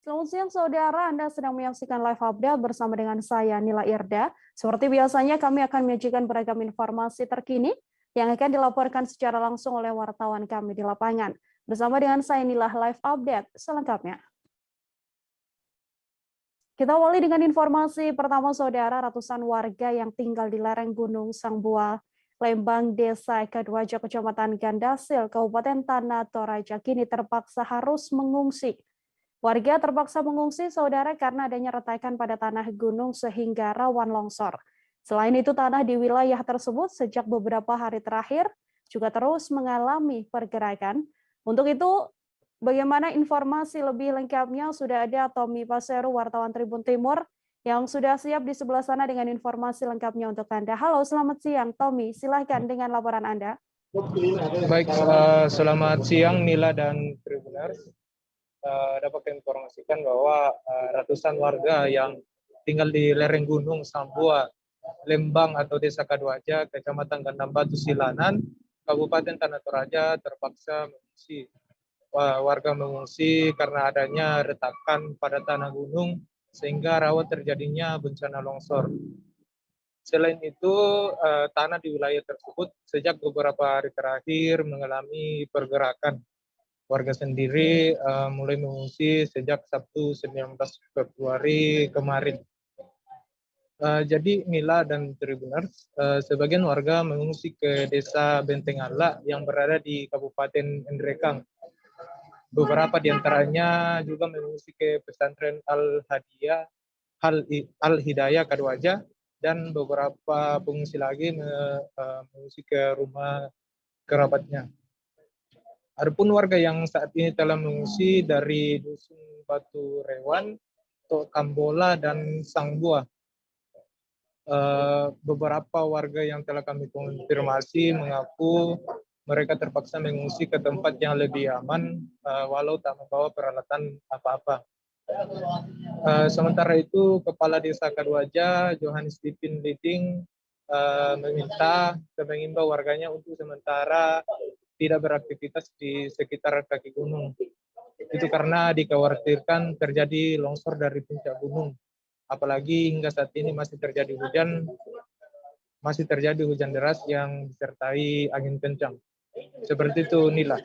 Selamat siang saudara, Anda sedang menyaksikan live update bersama dengan saya Nila Irda. Seperti biasanya kami akan menyajikan beragam informasi terkini yang akan dilaporkan secara langsung oleh wartawan kami di lapangan. Bersama dengan saya Nila Live Update selengkapnya. Kita awali dengan informasi pertama saudara, ratusan warga yang tinggal di lereng Gunung Sangbuah, Lembang, Desa Kedwajo, Kecamatan Gandasil, Kabupaten Tanah Toraja kini terpaksa harus mengungsi. Warga terpaksa mengungsi saudara karena adanya retakan pada tanah gunung sehingga rawan longsor. Selain itu tanah di wilayah tersebut sejak beberapa hari terakhir juga terus mengalami pergerakan. Untuk itu bagaimana informasi lebih lengkapnya sudah ada Tommy Paseru, wartawan Tribun Timur yang sudah siap di sebelah sana dengan informasi lengkapnya untuk Anda. Halo, selamat siang Tommy, silahkan dengan laporan Anda. Baik, selamat siang Nila dan Tribuners. Dapat informasikan bahwa ratusan warga yang tinggal di lereng Gunung Sambua, Lembang atau Desa Kadwaja, Kecamatan Gandam Batu Silanan, Kabupaten Tanah Toraja terpaksa mengungsi. Warga mengungsi karena adanya retakan pada tanah gunung sehingga rawan terjadinya bencana longsor. Selain itu, tanah di wilayah tersebut sejak beberapa hari terakhir mengalami pergerakan. Warga sendiri mulai mengungsi sejak Sabtu 19 Februari kemarin. Jadi Mila dan Tribuners, sebagian warga mengungsi ke Desa Benteng Ala yang berada di Kabupaten Endrekang. Beberapa di antaranya juga mengungsi ke pesantren Al-Hadiyah, Al-Hidayah Kadwaja, dan beberapa pengungsi lagi mengungsi ke rumah kerabatnya. Adapun warga yang saat ini telah mengungsi dari Dusun Batu Rewan, Tok Kambola, dan Sangbuah. Beberapa warga yang telah kami konfirmasi mengaku mereka terpaksa mengungsi ke tempat yang lebih aman, walau tak membawa peralatan apa-apa. Sementara itu, Kepala Desa Kadwaja, Johannes Dipin Liding, mengimbau warganya untuk sementara tidak beraktivitas di sekitar kaki gunung. Itu karena dikhawatirkan terjadi longsor dari puncak gunung. Apalagi hingga saat ini masih terjadi hujan deras yang disertai angin kencang. Seperti itu, Nila.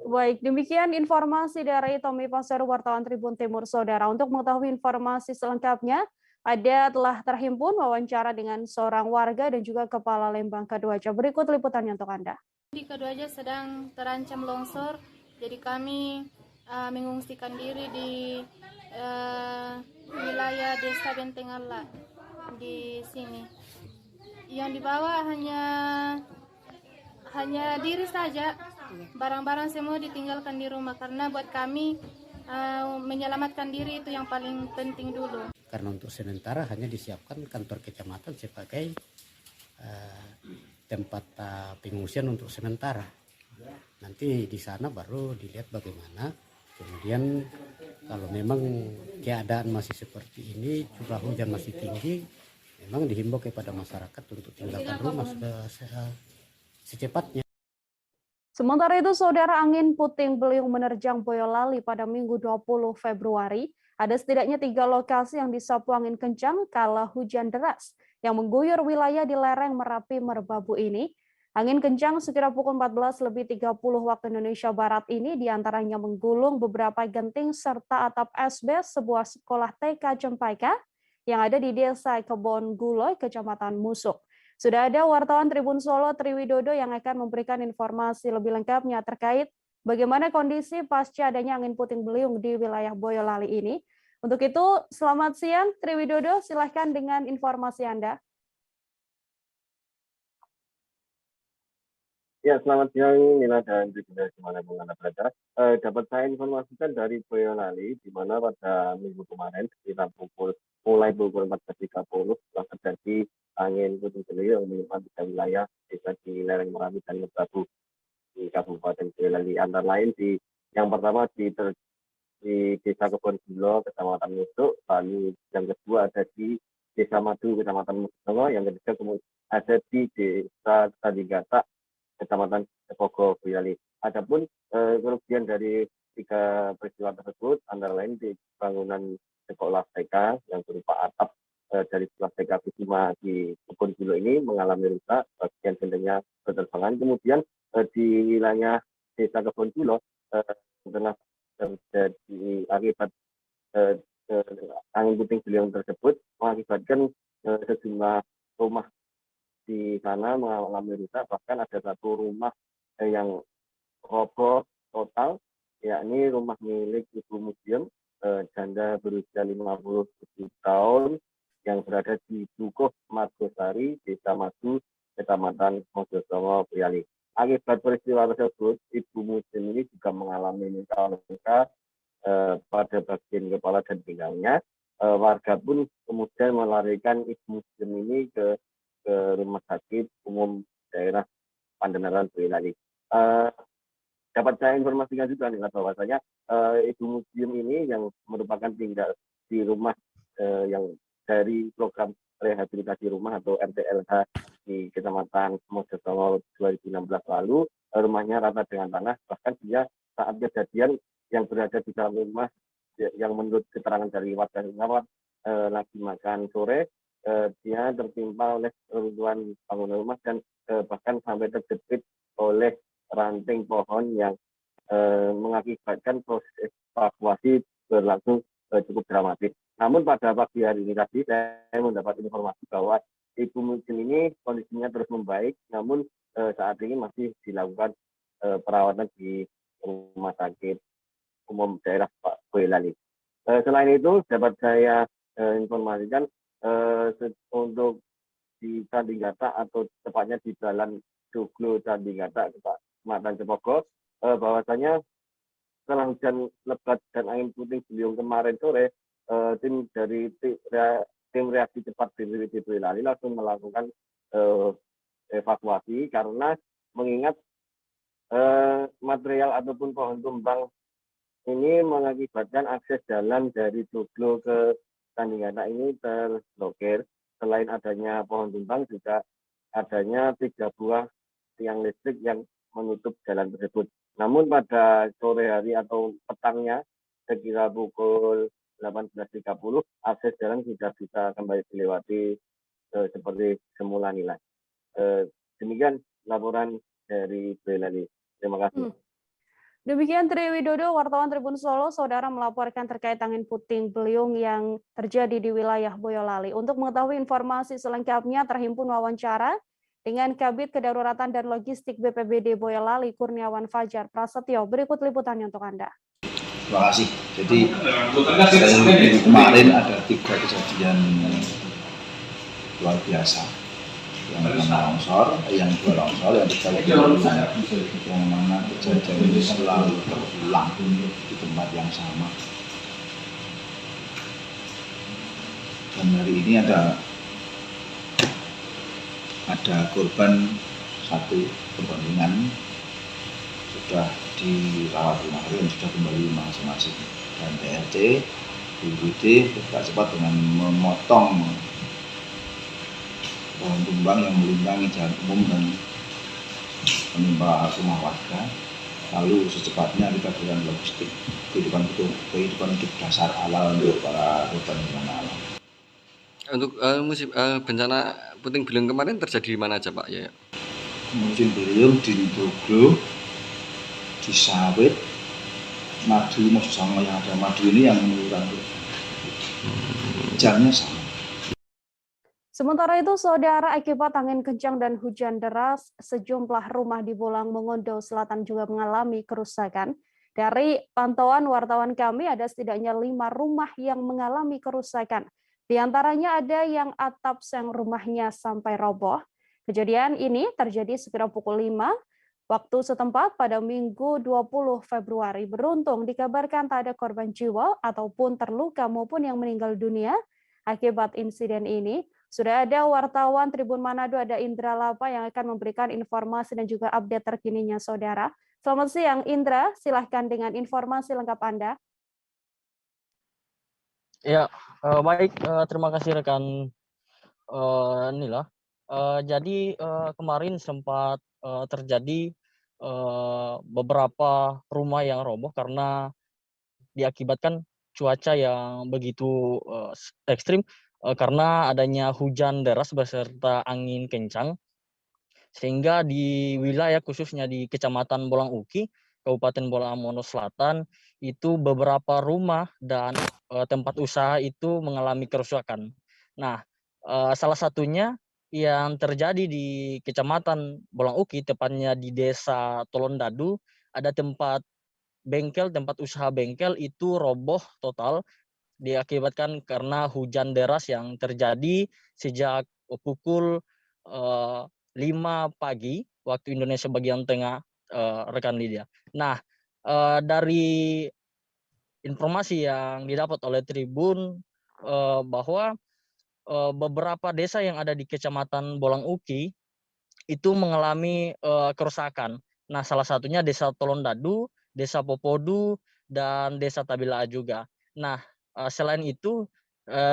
Baik, demikian informasi dari Tommy Paseru, wartawan Tribun Timur, saudara. Untuk mengetahui informasi selengkapnya, telah terhimpun wawancara dengan seorang warga dan juga Kepala Lembang Kadwaja. Berikut liputannya untuk Anda. Di Kadwaja sedang terancam longsor, jadi kami mengungsikan diri di wilayah Desa Benteng Ala di sini. Yang dibawa hanya diri saja, barang-barang semua ditinggalkan di rumah karena buat kami menyelamatkan diri itu yang paling penting dulu. Karena untuk sementara hanya disiapkan kantor kecamatan sebagai tempat pengungsian untuk sementara. Nanti di sana baru dilihat bagaimana. Kemudian kalau memang keadaan masih seperti ini, curah hujan masih tinggi, memang dihimbau kepada masyarakat untuk tinggalkan rumah secepatnya. Sementara itu, saudara, angin puting beliung menerjang Boyolali pada Minggu 20 Februari. Ada setidaknya 3 lokasi yang disapu angin kencang kala hujan deras yang mengguyur wilayah di lereng Merapi Merbabu ini. Angin kencang sekira pukul 14.30 waktu Indonesia Barat ini diantaranya menggulung beberapa genting serta atap SB sebuah sekolah TK Cempaka yang ada di Desa Kebon Guloy, Kecamatan Musuk. Sudah ada wartawan Tribun Solo Triwidodo yang akan memberikan informasi lebih lengkapnya terkait bagaimana kondisi pasca adanya angin puting beliung di wilayah Boyolali ini. Untuk itu, selamat siang Triwidodo, silahkan dengan informasi Anda. Ya, selamat siang Nila dan juga dimanapun Anda berada. Dapat saya informasikan dari Boyolali, di mana pada minggu kemarin sekitar mulai pukul 14.30 telah terjadi angin puting beliung yang menimpa tiga wilayah desa di lereng Merapi dan Merbabu di Kabupaten Boyolali. Antara lain yang pertama di Desa Kebon Gulo, Kecamatan Musuk, lalu yang kedua ada di Desa Madu, Kecamatan Musuk, yang ketiga ada di Desa Tandigata, Kecamatan Sepogo, Boyolali. Adapun kerugian dari tiga peristiwa tersebut antara lain di bangunan sekolah TK yang berupa atap dari sekolah TK Bisma di Kebonjulu ini mengalami rusak, bagian gentengnya berterbangan. Kemudian di wilayah Desa Kebonjulu setelah terjadi akibat angin puting beliung tersebut mengakibatkan sejumlah rumah di sana mengalami rusak, bahkan ada satu rumah yang roboh total, yakni rumah milik Ibu Museum, janda berusia 57 tahun yang berada di Dukuh Margosari, Desa Madu, Kecamatan Mojosongo, Boyolali. Akibat peristiwa tersebut, Ibu Museum ini juga mengalami luka-luka pada bagian kepala dan pinggangnya. Warga pun kemudian melarikan Ibu Museum ini ke Rumah Sakit Umum Daerah Pandanaran, Boyolali. Dapat saya informasikan juga nih bahwasanya Ibu Museum ini yang merupakan tinggal di rumah yang dari program rehabilitasi rumah atau RTLH di Kecamatan Mojosongo 2016 lalu, rumahnya rata dengan tanah, bahkan dia saat kejadian yang berada di dalam rumah yang menurut keterangan dari warga setempat lagi makan sore, dia tertimpa oleh reruntuhan bangunan rumah dan bahkan sampai terjepit oleh ranting pohon yang mengakibatkan proses evakuasi berlangsung cukup dramatis. Namun pada pagi hari ini tadi saya mendapat informasi bahwa Ibu Museum ini kondisinya terus membaik, namun saat ini masih dilakukan perawatan di Rumah Sakit Umum Daerah Boyolali. Selain itu dapat saya informasikan untuk di Candinggata atau tepatnya di Jalan Joglo Candinggata, Kecamatan Cepogo, bahwasanya setelah hujan lebat dan angin puting beliung kemarin sore, tim dari tim reaksi cepat BPBD Boyolali langsung melakukan evakuasi karena mengingat material ataupun pohon tumbang ini mengakibatkan akses jalan dari Joglo ke Candinggata ini terblokir. Selain adanya pohon tumbang juga adanya 3 buah tiang listrik yang menutup jalan tersebut. Namun pada sore hari atau petangnya sekira pukul 18.30 akses jalan sudah bisa kembali dilewati seperti semula nilai. Demikian laporan dari Boyolali. Terima kasih. Demikian Tri Widodo, wartawan Tribun Solo, saudara melaporkan terkait angin puting beliung yang terjadi di wilayah Boyolali. Untuk mengetahui informasi selengkapnya terhimpun wawancara dengan Kabid Kedaruratan dan Logistik BPBD Boyolali, Kurniawan Fajar Prasetyo. Berikut liputannya untuk Anda. Terima kasih. Jadi minggu kemarin ada 3 kejadian luar biasa. Yang pertama longsor, yang 2 longsor, yang 3 yang mana kejadian ini selalu berulang di tempat yang sama. Dan hari ini ada korban 1 korban ringan sudah dirawat rumah dan sudah kembali masing-masing. Dan PRT, BPBD bergerak cepat dengan memotong pohon tumbang yang melintangi jalan umum dan menimpa rumah warga. Lalu secepatnya kita berikan logistik kehidupan hidup dasar halal untuk para korban bencana alam. Untuk musim bencana puting beliung kemarin terjadi di mana aja Pak? Ya. Musim beliung di Joglo, di Sawit, Madu, Mojosongo yang ada Madu ini yang menurun. Jamnya sama. Sementara itu, saudara, akibat angin kencang dan hujan deras, sejumlah rumah di Bolang Mongondo Selatan juga mengalami kerusakan. Dari pantauan wartawan kami, ada setidaknya 5 rumah yang mengalami kerusakan. Di antaranya ada yang atap seng rumahnya sampai roboh. Kejadian ini terjadi sekitar pukul 5 waktu setempat pada Minggu 20 Februari. Beruntung dikabarkan tak ada korban jiwa ataupun terluka maupun yang meninggal dunia akibat insiden ini. Sudah ada wartawan Tribun Manado, ada Indra Lapa yang akan memberikan informasi dan juga update terkininya, saudara. Selamat siang, Indra. Silahkan dengan informasi lengkap Anda. Ya, baik. Terima kasih rekan Nila. Jadi kemarin sempat terjadi beberapa rumah yang roboh karena diakibatkan cuaca yang begitu ekstrim karena adanya hujan deras beserta angin kencang, sehingga di wilayah khususnya di Kecamatan Bolang Uki, Kabupaten Bolang Mongondo Selatan, itu beberapa rumah dan tempat usaha itu mengalami kerusakan. Nah, salah satunya yang terjadi di Kecamatan Bolang Uki, tepatnya di Desa Tolondadu, ada tempat usaha bengkel itu roboh total diakibatkan karena hujan deras yang terjadi sejak pukul 5 pagi waktu Indonesia bagian tengah, rekan Lydia. Nah, dari informasi yang didapat oleh Tribun bahwa beberapa desa yang ada di Kecamatan Bolang Uki itu mengalami kerusakan. Nah, salah satunya Desa Tolondadu, Desa Popodu, dan Desa Tabila juga. Nah, selain itu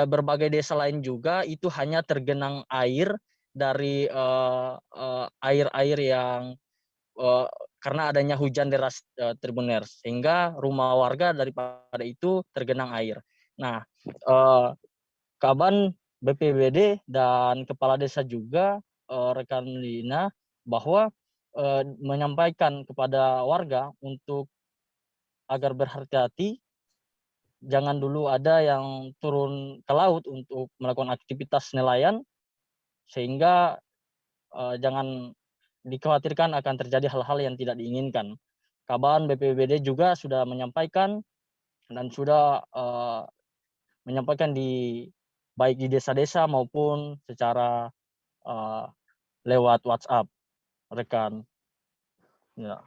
berbagai desa lain juga itu hanya tergenang air dari air-air yang karena adanya hujan deras, Tribuners, sehingga rumah warga daripada itu tergenang air. Nah, Kaban BPBD dan kepala desa juga rekan Lina bahwa menyampaikan kepada warga untuk agar berhati-hati, jangan dulu ada yang turun ke laut untuk melakukan aktivitas nelayan, sehingga jangan dikhawatirkan akan terjadi hal-hal yang tidak diinginkan. Kaban BPBD juga sudah menyampaikan dan sudah menyampaikan baik di desa-desa maupun secara lewat WhatsApp, rekan. Ya.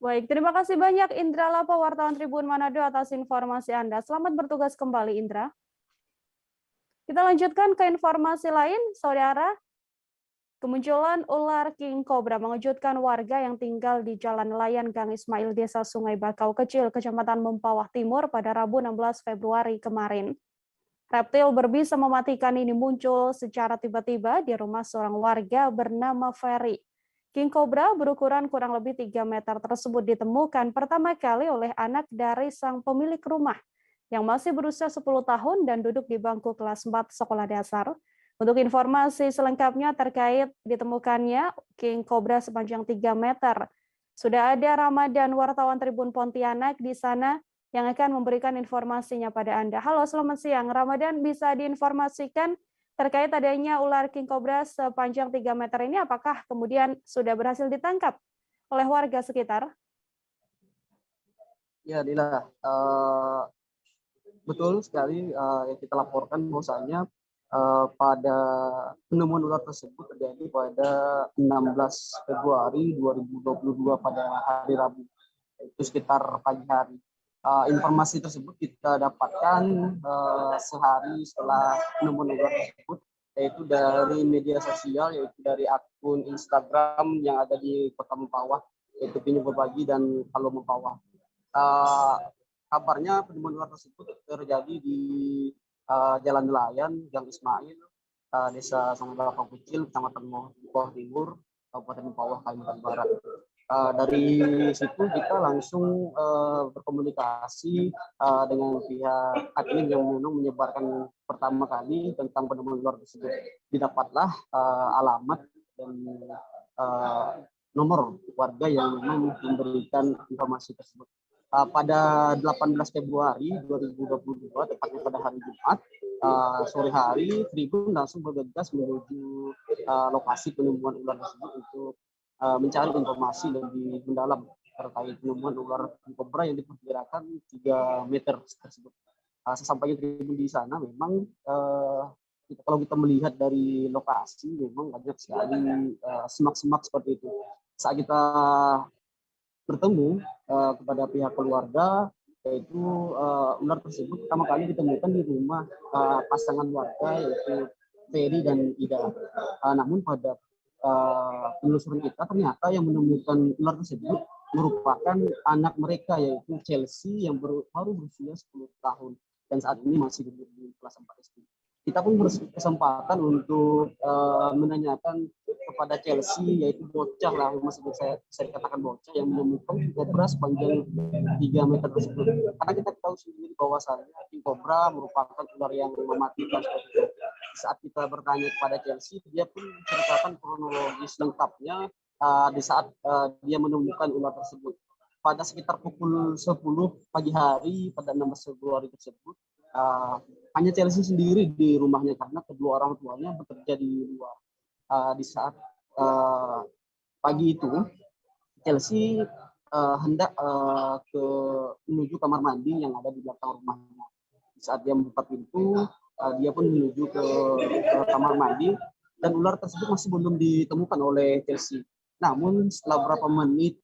Baik, terima kasih banyak Indra Lapa, wartawan Tribun Manado atas informasi Anda. Selamat bertugas kembali, Indra. Kita lanjutkan ke informasi lain, Saudara. Kemunculan ular king cobra mengejutkan warga yang tinggal di Jalan Nelayan Gang Ismail, Desa Sungai Bakau Kecil, Kecamatan Mempawah Timur pada Rabu 16 Februari kemarin. Reptil berbisa mematikan ini muncul secara tiba-tiba di rumah seorang warga bernama Ferry. King cobra berukuran kurang lebih 3 meter tersebut ditemukan pertama kali oleh anak dari sang pemilik rumah yang masih berusia 10 tahun dan duduk di bangku kelas 4 sekolah dasar. Untuk informasi selengkapnya terkait ditemukannya King Cobra sepanjang 3 meter, sudah ada Ramadan, wartawan Tribun Pontianak di sana yang akan memberikan informasinya pada Anda. Halo, selamat siang. Ramadan, bisa diinformasikan terkait adanya ular King Cobra sepanjang 3 meter ini, apakah kemudian sudah berhasil ditangkap oleh warga sekitar? Ya, Dila. Betul sekali yang kita laporkan bahwasanya pada penemuan ular tersebut terjadi pada 16 Februari 2022 pada hari Rabu, itu sekitar pagi hari. Informasi tersebut kita dapatkan sehari setelah penemuan ular tersebut, yaitu dari media sosial, yaitu dari akun Instagram yang ada di Kota Mempawah, yaitu Pinyu Berbagi dan Halo Mempawah. Kabarnya penemuan ular tersebut terjadi di Jalan Nelayan Gang Ismail, Desa Sungai Bakau Kecil, Kecamatan Mempawah Timur, Kabupaten Mempawah, Kalimantan Barat. Dari situ kita langsung berkomunikasi dengan pihak admin yang memang menyebarkan pertama kali tentang penemuan ular tersebut. Didapatlah alamat dan nomor warga yang memang memberikan informasi tersebut. Pada 18 Februari 2022, tepatnya pada hari Jumat, sore hari, Tribun langsung bergegas menuju lokasi penemuan ular tersebut untuk mencari informasi lebih mendalam terkait penemuan ular kobra yang diperkirakan 3 meter tersebut. Sesampainya Tribun di sana, memang kalau kita melihat dari lokasi, memang banyak sekali semak-semak seperti itu. Saat kita bertemu kepada pihak keluarga, yaitu ular tersebut pertama kali ditemukan di rumah pasangan warga, yaitu Ferry dan Ida. Namun pada penelusuran kita ternyata yang menemukan ular tersebut merupakan anak mereka, yaitu Chelsea yang baru berusia 10 tahun dan saat ini masih duduk di kelas 4 SD. kita pun berkesempatan untuk menanyakan kepada Chelsea, yaitu bocah lah, masih saya dikatakan bocah yang menemukan king cobra sepanjang 3 meter tersebut. Karena kita tahu sendiri bahwasannya king cobra merupakan ular yang mematikan. Saat kita bertanya kepada Chelsea, dia pun menceritakan kronologis lengkapnya di saat dia menemukan ular tersebut. Pada sekitar pukul 10 pagi hari pada 16 Februari tersebut, hanya Chelsea sendiri di rumahnya karena kedua orang tuanya bekerja di luar. Di saat pagi itu, Chelsea hendak menuju kamar mandi yang ada di belakang rumahnya. Di saat dia membuka pintu, dia pun menuju ke kamar mandi dan ular tersebut masih belum ditemukan oleh Chelsea. Namun setelah beberapa menit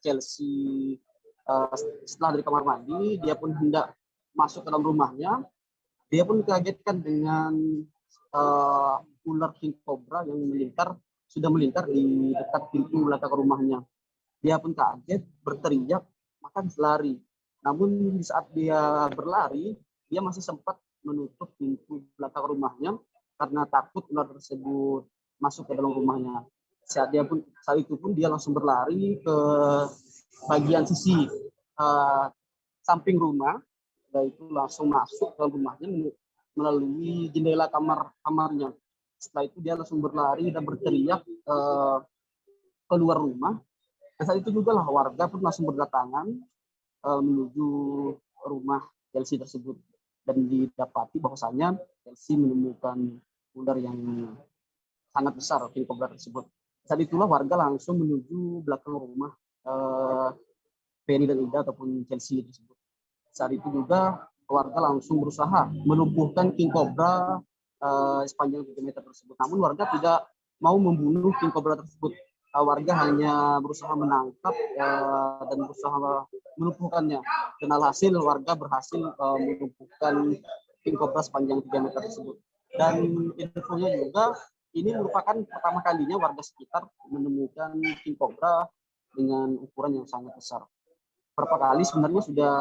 Chelsea setelah dari kamar mandi, dia pun hendak masuk ke dalam rumahnya. Dia pun dikagetkan dengan ular king cobra yang sudah melingkar di dekat pintu belakang rumahnya. Dia pun kaget, berteriak, maka berlari. Namun di saat dia berlari, dia masih sempat menutup pintu belakang rumahnya karena takut ular tersebut masuk ke dalam rumahnya. Saat itu pun dia langsung berlari ke bagian sisi samping rumah, yaitu langsung masuk ke rumahnya melalui jendela kamarnya. Setelah itu dia langsung berlari dan berteriak keluar rumah. Dan saat itu juga lah warga pun langsung berdatangan menuju rumah Chelsea tersebut dan didapati bahwasanya Chelsea menemukan ular yang sangat besar king cobra tersebut. Saat itulah warga langsung menuju belakang rumah Penny dan Ida ataupun Chelsea tersebut. Saat itu juga warga langsung berusaha melumpuhkan king cobra sepanjang 3 meter tersebut. Namun warga tidak mau membunuh king cobra tersebut. Warga hanya berusaha menangkap dan berusaha melumpuhkannya. Dan alhasil warga berhasil melumpuhkan king cobra sepanjang 3 meter tersebut. Dan infonya juga ini merupakan pertama kalinya warga sekitar menemukan king cobra dengan ukuran yang sangat besar. Berapa kali sebenarnya sudah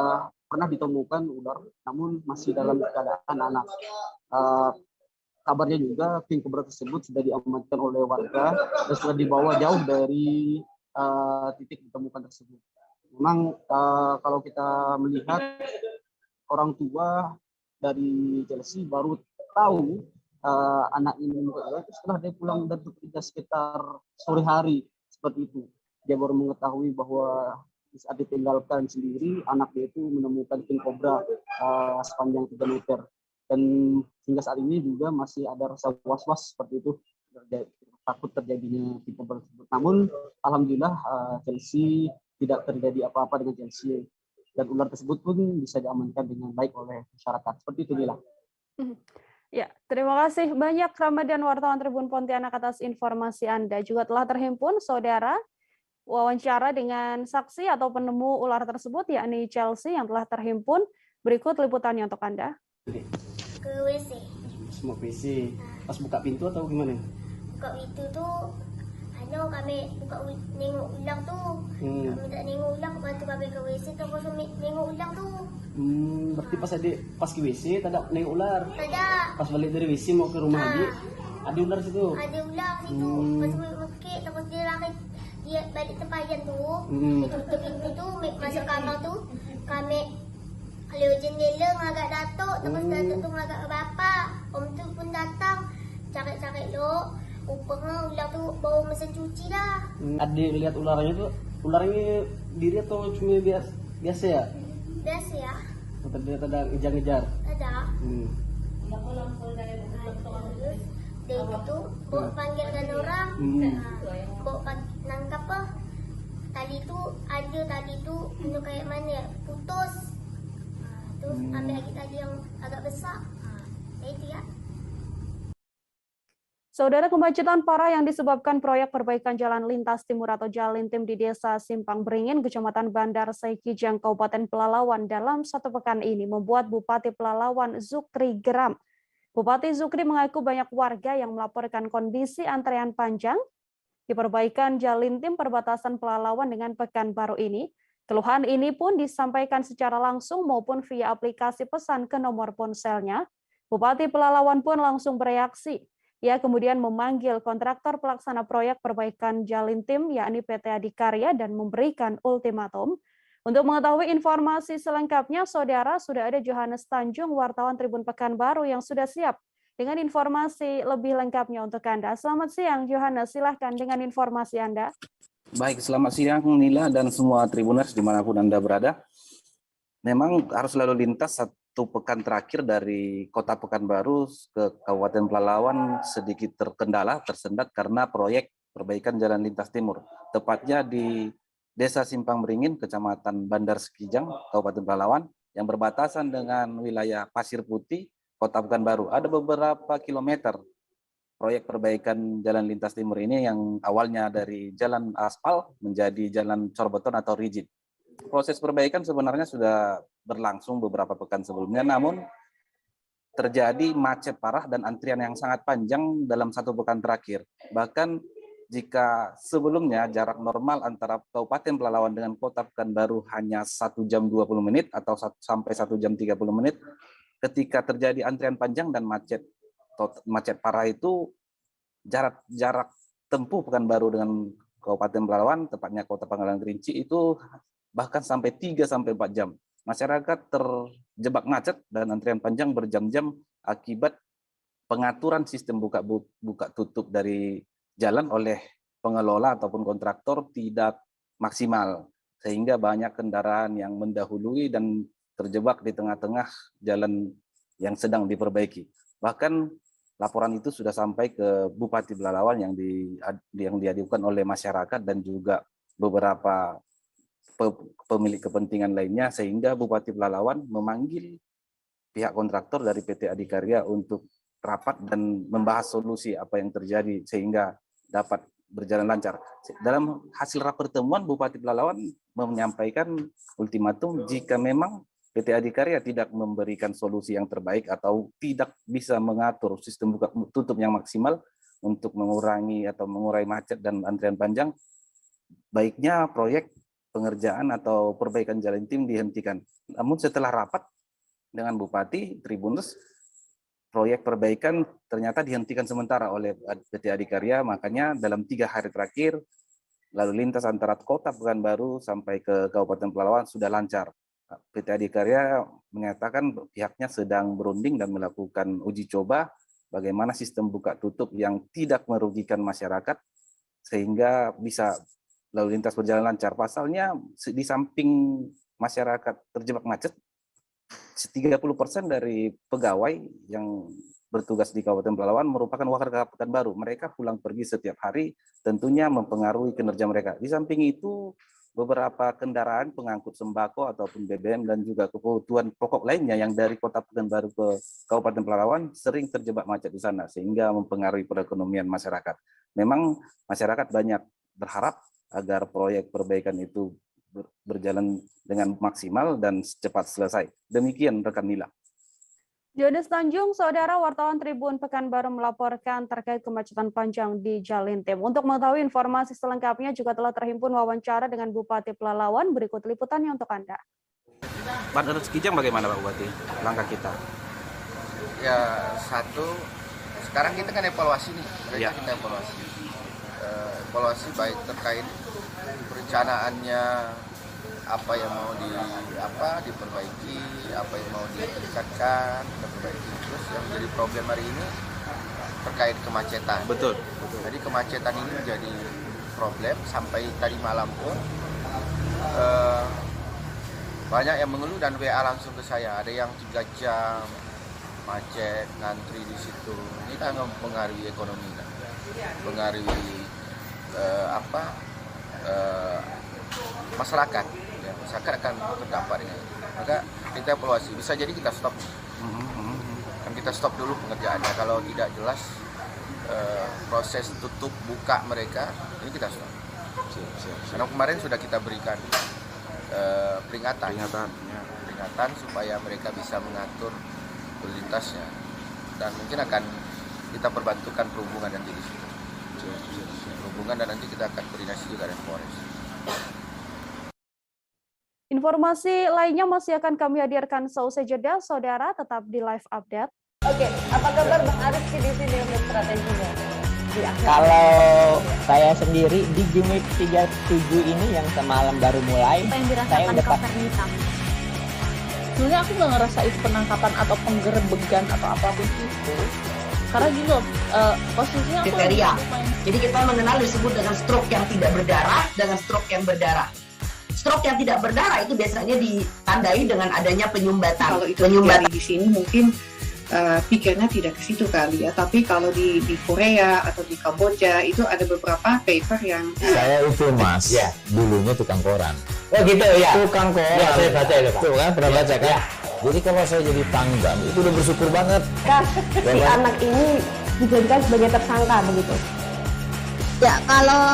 pernah ditemukan ular, namun masih dalam keadaan anak. Kabarnya juga king cobra tersebut sudah diamankan oleh warga dan sudah dibawa jauh dari titik ditemukan tersebut. Memang kalau kita melihat orang tua dari Chelsea baru tahu anaknya menemukan ular itu setelah dia pulang dari bekerja sekitar sore hari seperti itu. Dia baru mengetahui bahwa saat ditinggalkan sendiri, anak dia itu menemukan king cobra sepanjang 3 meter. Dan hingga saat ini juga masih ada rasa was-was seperti itu, takut terjadinya king cobra tersebut. Namun alhamdulillah Chelsea tidak terjadi apa-apa dengan Chelsea dan ular tersebut pun bisa diamankan dengan baik oleh masyarakat. Seperti itu, Lila. Ya, terima kasih banyak Ramadan wartawan Tribun Pontianak atas informasi Anda. Juga telah terhimpun saudara wawancara dengan saksi atau penemu ular tersebut, yakni Chelsea yang telah terhimpun. Berikut liputannya untuk Anda. Ke WC. Mau ke WC. Pas buka pintu atau gimana? Buka pintu tuh, kami buka nengok ulang tuh. Kami tak nengok ulang, bantu kami ke WC tu, kosong nengok ulang tuh. Berarti pas ke WC tak ada nengok ular? Tak ada. Pas balik dari WC mau ke rumah lagi, ada ular situ? Ada ular situ. Pas mengukit, terus dia lari. Dia balik tempayan tu, dia tutup pintu tu, masuk kamar tu, kami lewat jendela ngagak datuk, terus datuk tu ngagak ke bapak, om tu pun datang, cari-cari lo, rupanya ular tu bawa mesin cuci dah. Adik lihat ularnya tu, ularnya diri atau cuma biasa ya? Biasa ya. Terlihat ada ngejar-ngejar? Ada. Dari itu, bawa panggilkan orang, bawa nangkap apa, tali tu kayak mana ya, putus. Terus ambil lagi tali yang agak besar. Itu ya. Saudara, kemacetan parah yang disebabkan proyek perbaikan jalan lintas timur atau Jalintim di Desa Simpang Beringin, Kecamatan Bandar Saikijang, Kabupaten Pelalawan dalam 1 pekan ini membuat Bupati Pelalawan Zukri geram. Bupati Zukri mengaku banyak warga yang melaporkan kondisi antrean panjang di perbaikan Jalintim perbatasan Pelalawan dengan Pekanbaru ini. Keluhan ini pun disampaikan secara langsung maupun via aplikasi pesan ke nomor ponselnya Bupati Pelalawan pun langsung bereaksi. Ia kemudian memanggil kontraktor pelaksana proyek perbaikan Jalintim, yakni PT Adikarya, dan memberikan ultimatum. Untuk mengetahui informasi selengkapnya, Saudara, sudah ada Johannes Tanjung, wartawan Tribun Pekanbaru yang sudah siap dengan informasi lebih lengkapnya untuk Anda. Selamat siang, Johannes. Silahkan dengan informasi Anda. Baik, selamat siang Nila dan semua Tribuners dimanapun Anda berada. Memang arus lalu lintas satu pekan terakhir dari Kota Pekanbaru ke Kabupaten Pelalawan sedikit tersendat karena proyek perbaikan jalan lintas timur. Tepatnya di Desa Simpang Beringin, Kecamatan Bandar Sekijang, Kabupaten Pelalawan, yang berbatasan dengan wilayah Pasir Putih, Kota Pekanbaru. Ada beberapa kilometer proyek perbaikan jalan lintas timur ini yang awalnya dari jalan aspal menjadi jalan cor beton atau rigid. Proses perbaikan sebenarnya sudah berlangsung beberapa pekan sebelumnya, namun terjadi macet parah dan antrian yang sangat panjang dalam satu pekan terakhir. Bahkan jika sebelumnya jarak normal antara Kabupaten Pelalawan dengan Kota Pekanbaru hanya 1 jam 20 menit atau sampai 1 jam 30 menit, ketika terjadi antrian panjang dan macet parah itu, jarak tempuh Pekanbaru dengan Kabupaten Pelalawan, tepatnya Kota Pangkalan Kerinci, itu bahkan sampai 3-4 jam. Masyarakat terjebak macet dan antrian panjang berjam-jam akibat pengaturan sistem buka tutup dari jalan oleh pengelola ataupun kontraktor tidak maksimal, sehingga banyak kendaraan yang mendahului dan terjebak di tengah-tengah jalan yang sedang diperbaiki. Bahkan laporan itu sudah sampai ke Bupati Pelalawan yang diadukan oleh masyarakat dan juga beberapa pemilik kepentingan lainnya, sehingga Bupati Pelalawan memanggil pihak kontraktor dari PT Adikarya untuk rapat dan membahas solusi apa yang terjadi sehingga dapat berjalan lancar. Dalam hasil rapat pertemuan, Bupati Pelalawan menyampaikan ultimatum jika memang PT Adikarya tidak memberikan solusi yang terbaik atau tidak bisa mengatur sistem buka tutup yang maksimal untuk mengurai macet dan antrian panjang, baiknya proyek pengerjaan atau perbaikan jalan tim dihentikan. Namun setelah rapat dengan Bupati, Tribuners, proyek perbaikan ternyata dihentikan sementara oleh PT Adikarya. Makanya dalam 3 hari terakhir, lalu lintas antara Kota Pekanbaru sampai ke Kabupaten Pelalawan sudah lancar. PT Adikarya menyatakan pihaknya sedang berunding dan melakukan uji coba bagaimana sistem buka tutup yang tidak merugikan masyarakat sehingga bisa lalu lintas berjalan lancar. Pasalnya di samping masyarakat terjebak macet, 30% dari pegawai yang bertugas di Kabupaten Pelalawan merupakan warga Pekanbaru. Mereka pulang pergi setiap hari, tentunya mempengaruhi kinerja mereka. Di samping itu, beberapa kendaraan pengangkut sembako ataupun BBM dan juga kebutuhan pokok lainnya yang dari Kota Pekanbaru ke Kabupaten Pelalawan sering terjebak macet di sana, sehingga mempengaruhi perekonomian masyarakat. Memang masyarakat banyak berharap agar proyek perbaikan itu berjalan dengan maksimal dan cepat selesai. Demikian rekan Nila. Johannes Tanjung, Saudara, wartawan Tribun Pekanbaru melaporkan terkait kemacetan panjang di Jalintim. Untuk mengetahui informasi selengkapnya juga telah terhimpun wawancara dengan Bupati Pelalawan. Berikut liputannya untuk Anda. Bandar Sekijang bagaimana Pak Bupati? Langkah kita? Ya, sekarang kita kan evaluasi nih. Kita evaluasi baik terkait perencanaannya, apa yang mau diperbaiki, apa yang mau ditingkatkan, diperbaiki. Terus yang menjadi problem hari ini terkait kemacetan. Betul. Jadi kemacetan ini menjadi problem sampai tadi malam pun banyak yang mengeluh dan WA langsung ke saya. Ada yang 3 jam macet, ngantri di situ. Ini kan mempengaruhi ekonomi, kan? Mengaruhi masyarakat. Ya, masyarakat akan terdampak dengan itu. Maka kita evaluasi. Bisa jadi kita stop. Kan kita stop dulu pengerjaannya. Kalau tidak jelas proses tutup buka mereka, ini kita stop. Karena kemarin sudah kita berikan peringatan supaya mereka bisa mengatur lalu lintasnya, dan mungkin akan kita perbantukan perhubungan nanti di situ. Perhubungan, dan nanti kita akan koordinasi juga dengan Polres. Informasi lainnya masih akan kami hadirkan seusai jeda, Saudara, tetap di Live Update. Oke, apa kabar Bang Arief di sini untuk strateginya? Kalau saya sendiri di Jumit 37 ini yang semalam baru mulai, Apa yang saya dirasakan udah Kak Fernita? Sebenarnya aku nggak ngerasain penangkapan atau penggerebegan atau apapun itu. Karena gini loh, posisinya aku Kriteria. lumayan. Jadi kita mengenal disebut dengan stroke yang tidak berdarah dengan stroke yang berdarah. Stroke yang tidak berdarah itu biasanya ditandai dengan adanya penyumbatan. Kalau itu terjadi di sini mungkin pikirnya tidak ke situ kali ya. Tapi kalau di Korea atau di Kamboja itu ada beberapa paper yang Saya itu Mas, dulunya tukang koran. Oh gitu ya. Tukang koran. Ya, saya baca itu Pak. Tuh kan, pernah baca kan? Ya. Jadi kalau saya jadi pangdam itu udah bersyukur banget. Si anak ini dijadikan sebagai tersangka begitu. Ya, kalau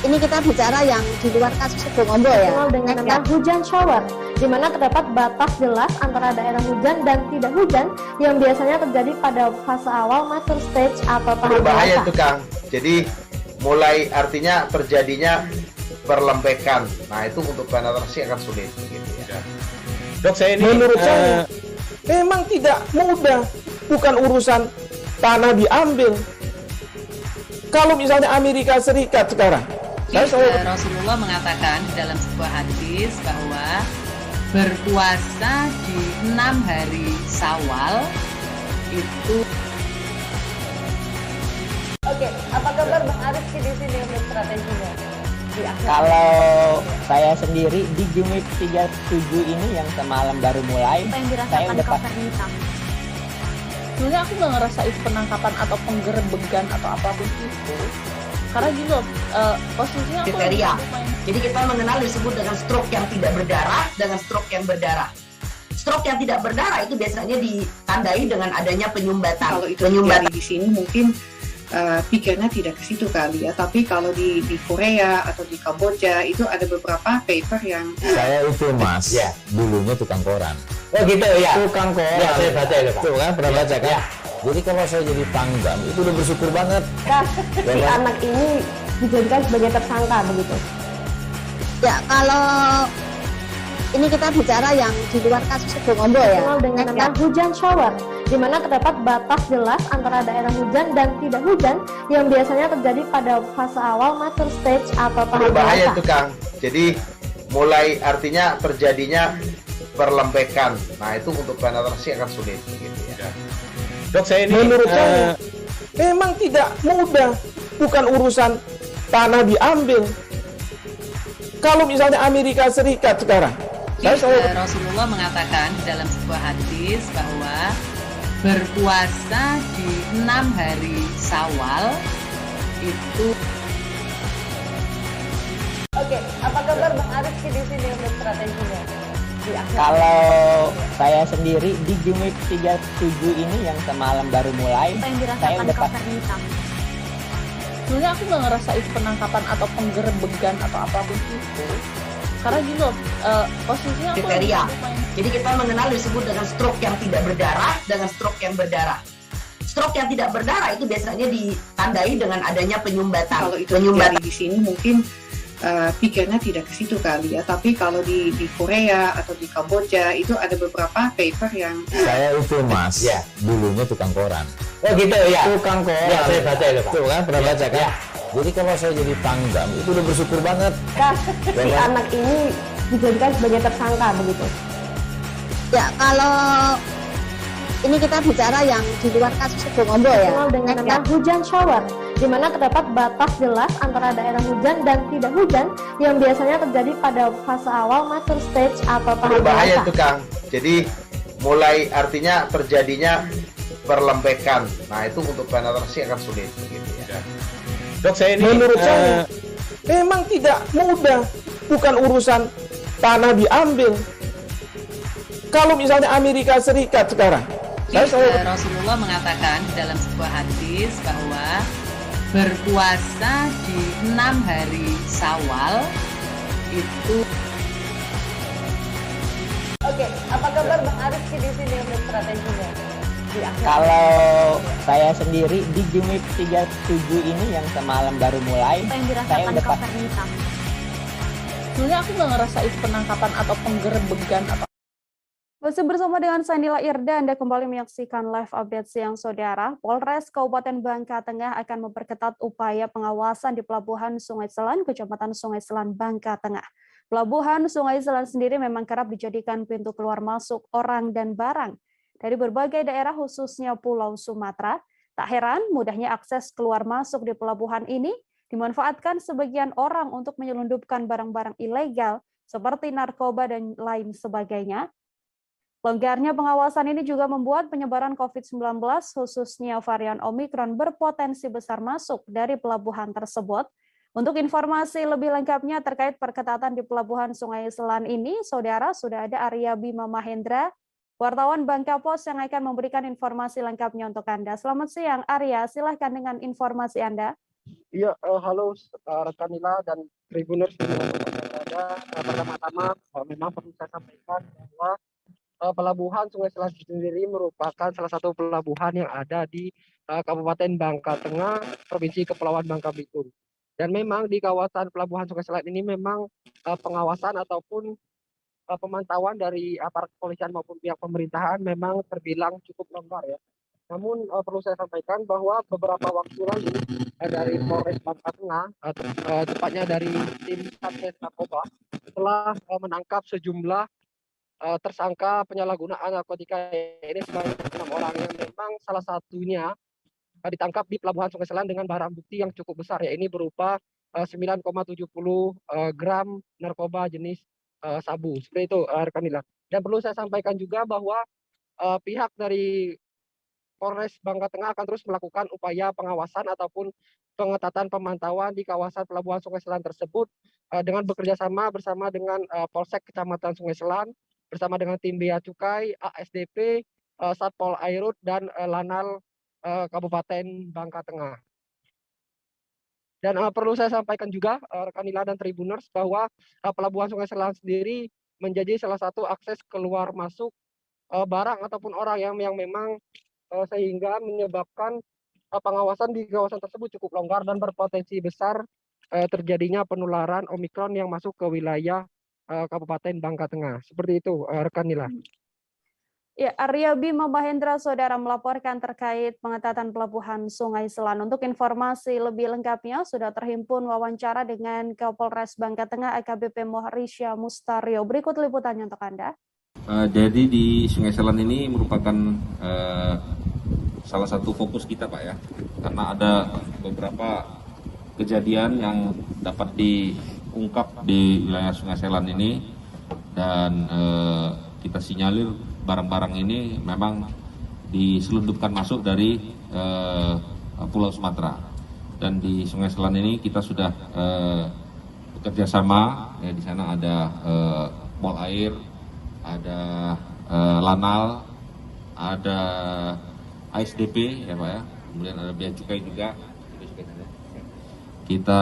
ini kita bicara yang di luar kasus Bongombo ya. Dikenal dengan nama hujan shower, di mana terdapat batas jelas antara daerah hujan dan tidak hujan yang biasanya terjadi pada fase awal mature stage atau tahap Berbahaya dewasa. itu Kang. Jadi mulai artinya terjadinya perlembekan. Nah itu untuk penetrasi akan sulit. Gitu ya. Dok, saya ini menurut saya memang tidak mudah, bukan urusan tanah diambil. Kalau misalnya Amerika Serikat sekarang, Rasulullah mengatakan dalam sebuah hadis bahwa berpuasa di 6 hari Syawal itu. Oke, apa kabar Bang Arief di sini untuk strateginya? Kalau saya sendiri di Jumit 37 ini yang semalam baru mulai, Apa yang saya dirasakan udah Kak Fernita? Sebenarnya aku nggak ngerasain penangkapan atau penggerebegan atau apapun itu. Karena gini loh, posisinya aku Kriteria. lumayan. Jadi kita mengenal disebut dengan stroke yang tidak berdarah dengan stroke yang berdarah. Stroke yang tidak berdarah itu biasanya ditandai dengan adanya penyumbatan. kalau itu terjadi di sini mungkin pikirnya tidak ke situ kali ya. Tapi kalau di Korea atau di Kamboja itu ada beberapa paper yang saya itu Mas, dulunya tukang koran. Oh gitu ya. Tukang koran. Ya, saya baca itu Pak. Tuh kan, pernah baca kan? Ya. Jadi kalau saya jadi pangdam itu udah bersyukur banget. Si anak ini dijadikan sebagai tersangka begitu. Ya, kalau ini kita bicara yang di luar kasus Bongombo ya. Dikenal dengan nama hujan shower, di mana terdapat batas jelas antara daerah hujan dan tidak hujan yang biasanya terjadi pada fase awal mature stage atau tahap Berbahaya dewasa. itu Kang. Jadi mulai artinya terjadinya perlembekan. Nah itu untuk penetrasi akan sulit. Gitu ya. Dok, saya ini menurut saya memang tidak mudah, bukan urusan tanah diambil. Kalau misalnya Amerika Serikat sekarang, Rasulullah mengatakan dalam sebuah hadis bahwa berpuasa di 6 hari Syawal itu. Oke, apa kabar Bang Arief di sini untuk strateginya? Kalau saya sendiri di Jumit 37 ini yang semalam baru mulai, Apa yang saya dirasakan udah Kak Fernita? Sebenarnya aku nggak ngerasain penangkapan atau penggerebegan atau apapun itu. Karena gini loh, posisinya aku Kriteria. lumayan. Jadi kita mengenal disebut dengan stroke yang tidak berdarah dengan stroke yang berdarah. Stroke yang tidak berdarah itu biasanya ditandai dengan adanya penyumbatan. kalau itu terjadi di sini mungkin pikirnya tidak ke situ kali ya. Tapi kalau di Korea atau di Kamboja itu ada beberapa paper yang Saya itu Mas, dulunya tukang koran. Oh gitu ya. Tukang koran. Ya, saya baca itu Pak. Tuh kan, pernah baca kan? Ya. Jadi kalau saya jadi pangdam itu udah bersyukur banget. Si anak ini dijadikan sebagai tersangka begitu. Ya, kalau ini kita bicara yang di luar kasus Bongombo ya. Dikenal dengan nama hujan shower, di mana terdapat batas jelas antara daerah hujan dan tidak hujan yang biasanya terjadi pada fase awal mature stage atau tahap Berbahaya dewasa. itu Kang. Jadi mulai artinya terjadinya perlembekan. Nah itu untuk penetrasi akan sulit. Gitu ya. Dok, saya ini menurut saya memang tidak mudah, bukan urusan tanah diambil. Kalau misalnya Amerika Serikat sekarang, Rasulullah mengatakan dalam sebuah hadis bahwa berpuasa di 6 hari Syawal itu. Oke, apa kabar Bang Arief di sini untuk strateginya? Kalau saya sendiri di Jumit 37 ini yang semalam baru mulai, Apa yang saya dirasakan udah Kak Fernita? Sebenarnya aku nggak ngerasain penangkapan atau penggerebegan atau Masih bersama dengan Sanila Irda, Anda kembali menyaksikan live update siang saudara. Polres Kabupaten Bangka Tengah akan memperketat upaya pengawasan di Pelabuhan Sungai Selan, Kecamatan Sungai Selan, Bangka Tengah. Pelabuhan Sungai Selan sendiri memang kerap dijadikan pintu keluar masuk orang dan barang dari berbagai daerah khususnya Pulau Sumatera. Tak heran mudahnya akses keluar masuk di pelabuhan ini dimanfaatkan sebagian orang untuk menyelundupkan barang-barang ilegal seperti narkoba dan lain sebagainya. Longgarnya pengawasan ini juga membuat penyebaran COVID-19 khususnya varian Omikron berpotensi besar masuk dari pelabuhan tersebut. Untuk informasi lebih lengkapnya terkait perketatan di Pelabuhan Sungai Selan ini, saudara, sudah ada Arya Bima Mahendra, wartawan Bangka Pos yang akan memberikan informasi lengkapnya untuk Anda. Selamat siang Arya, silahkan dengan informasi Anda. Iya, halo rekan Nila dan Tribuners. Pertama-tama memang perlu saya sampaikan bahwa Pelabuhan Sungai Selan sendiri merupakan salah satu pelabuhan yang ada di Kabupaten Bangka Tengah, Provinsi Kepulauan Bangka Belitung. Dan memang di kawasan Pelabuhan Sungai Selan ini memang pengawasan ataupun pemantauan dari aparat kepolisian maupun pihak pemerintahan memang terbilang cukup longgar ya. Namun perlu saya sampaikan bahwa beberapa waktu lalu dari Polres Bangka Tengah, tepatnya dari tim Satgas Narkoba, telah menangkap sejumlah tersangka penyalahgunaan narkotika ini sebanyak 6 orang yang memang salah satunya ditangkap di Pelabuhan Sungai Selan dengan barang bukti yang cukup besar ya, ini berupa 9,70 gram narkoba jenis sabu. Seperti itu rekan Nila. Dan perlu saya sampaikan juga bahwa pihak dari Polres Bangka Tengah akan terus melakukan upaya pengawasan ataupun pengetatan pemantauan di kawasan Pelabuhan Sungai Selan tersebut dengan bekerja sama bersama dengan Polsek Kecamatan Sungai Selan, bersama dengan tim Bea Cukai, ASDP, Satpol Airut, dan Lanal Kabupaten Bangka Tengah. Dan perlu saya sampaikan juga, rekan Nila dan Tribuners, bahwa Pelabuhan Sungai Selan sendiri menjadi salah satu akses keluar masuk barang ataupun orang yang memang sehingga menyebabkan pengawasan di kawasan tersebut cukup longgar dan berpotensi besar terjadinya penularan Omikron yang masuk ke wilayah Kabupaten Bangka Tengah. Seperti itu, rekan Nila. Ya, Arya Bima Mahendra, saudara, melaporkan terkait pengetatan Pelabuhan Sungai Selan. Untuk informasi lebih lengkapnya, sudah terhimpun wawancara dengan Kapolres Bangka Tengah AKBP Mohrisya Mustario. Berikut liputannya untuk Anda. Jadi di Sungai Selan ini merupakan salah satu fokus kita, Pak ya, karena ada beberapa kejadian yang dapat diungkap di wilayah Sungai Selan ini, dan kita sinyalir barang-barang ini memang diselundupkan masuk dari Pulau Sumatera. Dan di Sungai Selan ini kita sudah bekerja sama, ya, di sana ada Pol Air, ada Lanal, ada ASDP ya Pak ya, kemudian ada Bea Cukai juga. Kita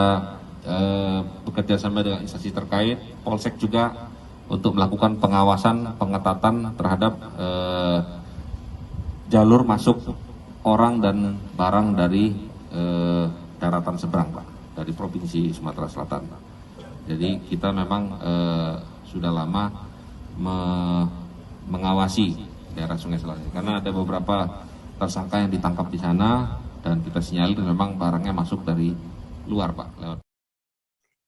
bekerja sama dengan instansi terkait, Polsek juga, untuk melakukan pengawasan, pengetatan terhadap jalur masuk orang dan barang dari daratan seberang, Pak, dari Provinsi Sumatera Selatan. Jadi kita memang sudah lama mengawasi daerah Sungai Selan karena ada beberapa tersangka yang ditangkap di sana, dan kita sinyalir memang barangnya masuk dari luar, Pak.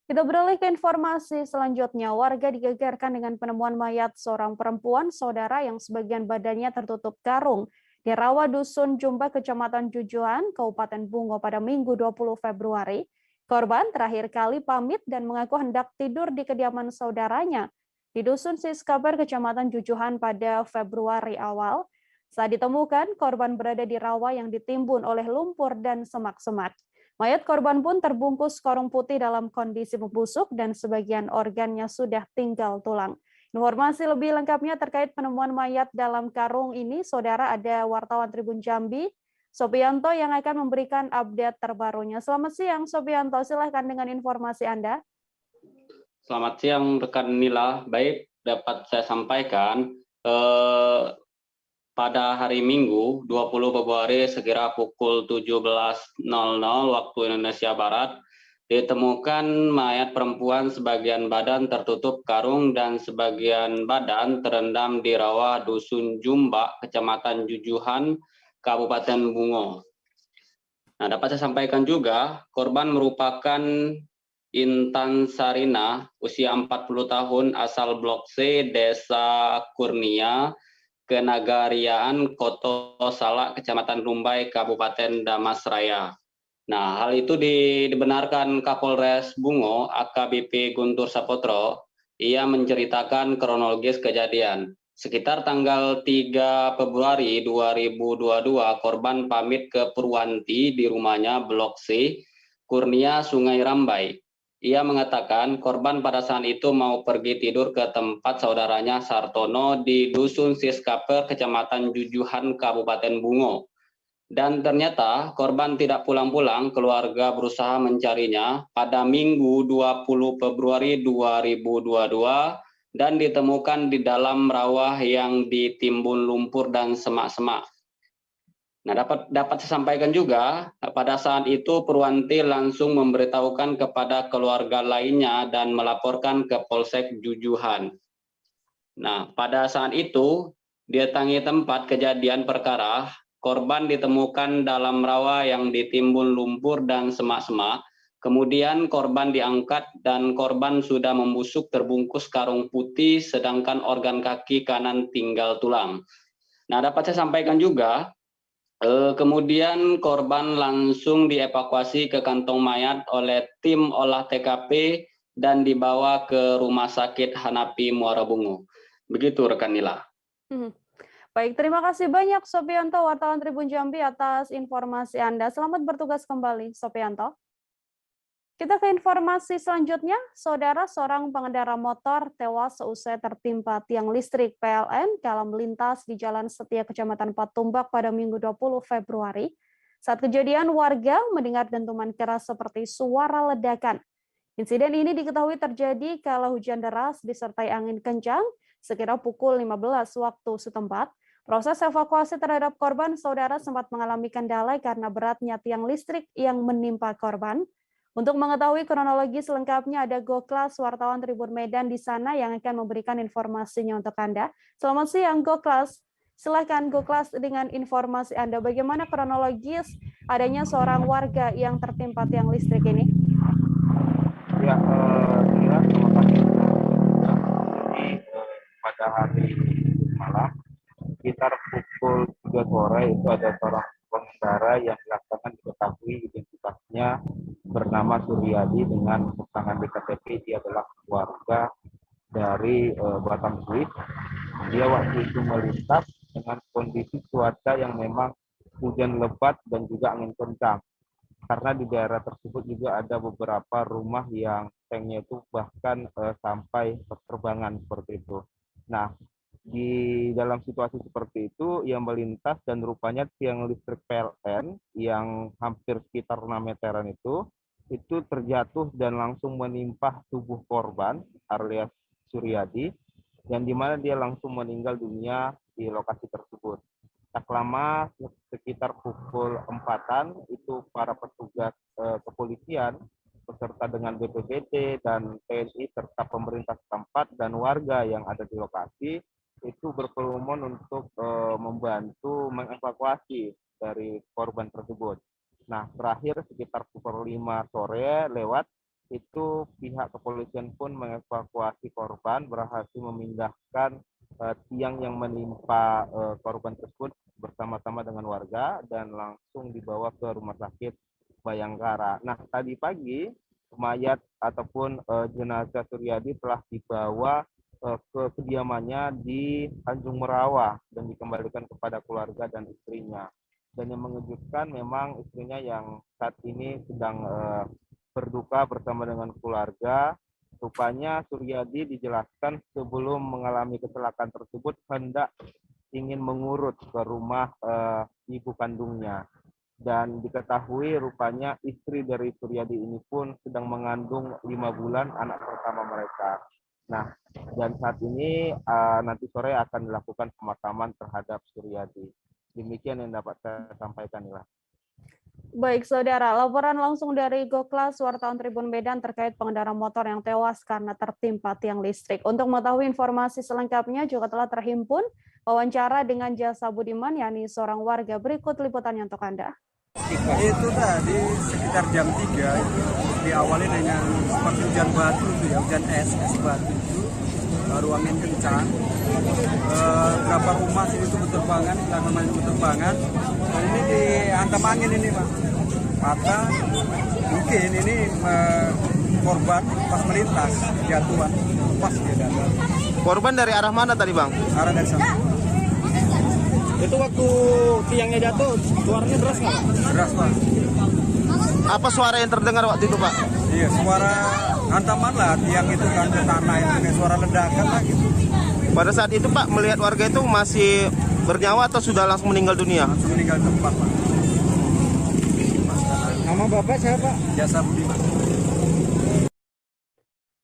Kita beralih ke informasi selanjutnya. Warga digegerkan dengan penemuan mayat seorang perempuan, saudara, yang sebagian badannya tertutup karung di Rawa Dusun Jumba, Kecamatan Jujuan, Kabupaten Bungo pada Minggu 20 Februari. Korban terakhir kali pamit dan mengaku hendak tidur di kediaman saudaranya di Dusun Siskabar, Kecamatan Jujuhan pada Februari awal. Saat ditemukan, korban berada di rawa yang ditimbun oleh lumpur dan semak-semak. Mayat korban pun terbungkus karung putih dalam kondisi membusuk dan sebagian organnya sudah tinggal tulang. Informasi lebih lengkapnya terkait penemuan mayat dalam karung ini, saudara, ada wartawan Tribun Jambi, Sopianto, yang akan memberikan update terbarunya. Selamat siang, Sopianto. Silahkan dengan informasi Anda. Selamat siang, rekan Nila. Baik, dapat saya sampaikan pada hari Minggu 20 Februari sekira pukul 17.00 waktu Indonesia Barat, Ditemukan mayat perempuan sebagian badan tertutup karung dan sebagian badan terendam di rawa Dusun Jumbak, Kecamatan Jujuhan, Kabupaten Bungo. Nah, dapat saya sampaikan juga, korban merupakan Intan Sarina, usia 40 tahun, asal Blok C, Desa Kurnia, Kenagariaan, Koto Salak, Kecamatan Rumbai, Kabupaten Damasraya. Nah, hal itu dibenarkan Kapolres Bungo, AKBP Guntur Sapotro. Ia menceritakan kronologis kejadian. Sekitar tanggal 3 Februari 2022, korban pamit ke Purwanti di rumahnya Blok C, Kurnia, Sungai Rambai. Ia mengatakan korban pada saat itu mau pergi tidur ke tempat saudaranya Sartono di Dusun Siskaper, Kecamatan Jujuhan, Kabupaten Bungo. Dan ternyata korban tidak pulang-pulang, keluarga berusaha mencarinya pada Minggu 20 Februari 2022 dan ditemukan di dalam rawa yang ditimbun lumpur dan semak-semak. Nah, dapat saya sampaikan juga, pada saat itu Purwanti langsung memberitahukan kepada keluarga lainnya dan melaporkan ke Polsek Jujuhan. Nah, pada saat itu, didatangi tempat kejadian perkara, korban ditemukan dalam rawa yang ditimbun lumpur dan semak-semak. Kemudian korban diangkat dan korban sudah membusuk terbungkus karung putih, sedangkan organ kaki kanan tinggal tulang. Nah, dapat saya sampaikan juga, kemudian korban langsung dievakuasi ke kantong mayat oleh tim olah TKP dan dibawa ke Rumah Sakit Hanapi Muara Bungo. Begitu rekan Nila. Baik, terima kasih banyak Sopianto, wartawan Tribun Jambi atas informasi Anda. Selamat bertugas kembali, Sopianto. Kita ke informasi selanjutnya. Saudara, seorang pengendara motor tewas seusai tertimpa tiang listrik PLN kala melintas di Jalan Setia, Kecamatan Patumbak pada Minggu 20 Februari. Saat kejadian, warga mendengar dentuman keras seperti suara ledakan. Insiden ini diketahui terjadi kala hujan deras disertai angin kencang sekira pukul 15 waktu setempat. Proses evakuasi terhadap korban, saudara, sempat mengalami kendala karena beratnya tiang listrik yang menimpa korban. Untuk mengetahui kronologi selengkapnya, ada Goklas, wartawan Tribun Medan di sana yang akan memberikan informasinya untuk Anda. Selamat siang, Goklas. Silakan, Goklas, dengan informasi Anda. Bagaimana kronologis adanya seorang warga yang tertimpa tiang listrik ini? Ya, terima kasih. Pada hari malam, sekitar pukul 3 sore itu ada seorang pengendara yang belakangan diketahui identitasnya bernama Suryadi dengan keterangan di KTP dia adalah warga dari Batang Swiss. Dia waktu itu melintas dengan kondisi cuaca yang memang hujan lebat dan juga angin kencang. Karena di daerah tersebut juga ada beberapa rumah yang tanknya itu bahkan sampai terbangan seperti itu. Nah, di dalam situasi seperti itu, ia melintas dan rupanya tiang listrik PLN yang hampir sekitar 6 meteran itu terjatuh dan langsung menimpa tubuh korban alias Suryadi, dan di mana dia langsung meninggal dunia di lokasi tersebut. Tak lama, sekitar pukul 4-an, itu para petugas kepolisian beserta dengan BPBD dan TNI serta pemerintah setempat dan warga yang ada di lokasi itu berkerumun untuk membantu mengevakuasi dari korban tersebut. Nah, terakhir sekitar pukul 5 sore lewat itu pihak kepolisian pun mengevakuasi korban, berhasil memindahkan tiang yang menimpa korban tersebut bersama-sama dengan warga dan langsung dibawa ke Rumah Sakit Bayangkara. Nah, tadi pagi mayat ataupun jenazah Suryadi telah dibawa ke kediamannya di Tanjung Merawa dan dikembalikan kepada keluarga dan istrinya. Dan yang mengejutkan memang istrinya yang saat ini sedang berduka bersama dengan keluarga. Rupanya Suryadi dijelaskan sebelum mengalami kecelakaan tersebut hendak ingin mengurut ke rumah ibu kandungnya. Dan diketahui rupanya istri dari Suryadi ini pun sedang mengandung 5 bulan anak pertama mereka. Nah, dan saat ini nanti sore akan dilakukan pemakaman terhadap Suryadi. Demikian yang dapat saya sampaikan, Ila. Baik, Saudara, laporan langsung dari Goklas, wartawan Tribun Medan terkait pengendara motor yang tewas karena tertimpa tiang listrik. Untuk mengetahui informasi selengkapnya juga telah terhimpun wawancara dengan Jasa Budiman, yakni seorang warga. Berikut liputannya untuk Anda. Itu tadi sekitar jam 3 itu diawali dengan seperti hujan batu itu ya, hujan es batu itu, baru angin kencang. Berapa rumah sini itu berterbangan, tanaman itu berterbangan. Dan ini dihantam angin ini, Pak. Patah, mungkin ini korban pas melintas, jatuhan, pas dia datang. Korban dari arah mana tadi, Bang? Arah dari sana. Itu waktu tiangnya jatuh, suaranya deras nggak? Deras, Pak. Apa suara yang terdengar waktu itu, Pak? Iya, suara hantaman lah, tiang itu kan ke tanah itu, kayak suara ledakan lah gitu. Pada saat itu, Pak, melihat warga itu masih bernyawa atau sudah langsung meninggal dunia? Langsung meninggal tempat, Pak. Nama Bapak siapa? Jasa Budiman.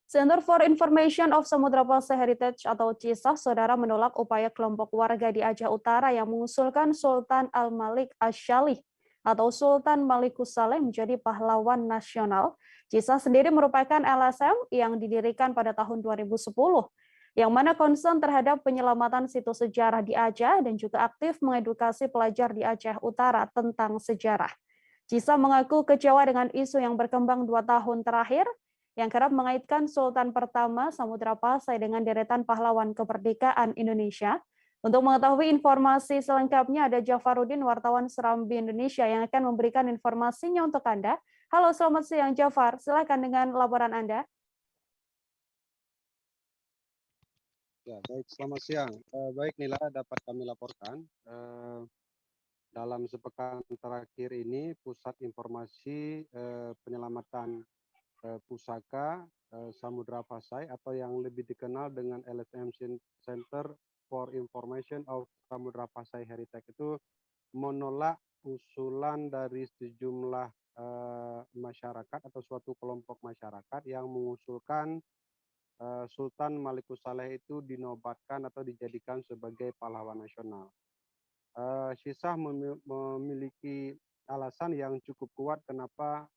Center for Information of Samudra Pasai Heritage atau CISA, Saudara, menolak upaya kelompok warga di Aceh Utara yang mengusulkan Sultan Al-Malik Asy-Syalih atau Sultan Malikus Saleh menjadi pahlawan nasional. CISA sendiri merupakan LSM yang didirikan pada tahun 2010, yang mana concern terhadap penyelamatan situs sejarah di Aceh dan juga aktif mengedukasi pelajar di Aceh Utara tentang sejarah. CISA mengaku kecewa dengan isu yang berkembang 2 tahun terakhir, yang kerap mengaitkan Sultan pertama Samudra Pasai dengan deretan pahlawan kemerdekaan Indonesia. Untuk mengetahui informasi selengkapnya ada Jafarudin, wartawan Serambi Indonesia, yang akan memberikan informasinya untuk Anda. Halo, selamat siang Jafar, silakan dengan laporan Anda. Ya, baik, selamat siang. Baik Nila, dapat kami laporkan. Dalam sepekan terakhir ini, Pusat Informasi Penyelamatan Pusaka Samudra Pasai atau yang lebih dikenal dengan LSM Center for Information of Samudra Pasai Heritage itu menolak usulan dari sejumlah masyarakat atau suatu kelompok masyarakat yang mengusulkan Sultan Malikus Saleh itu dinobatkan atau dijadikan sebagai pahlawan nasional. Syisah memiliki alasan yang cukup kuat kenapa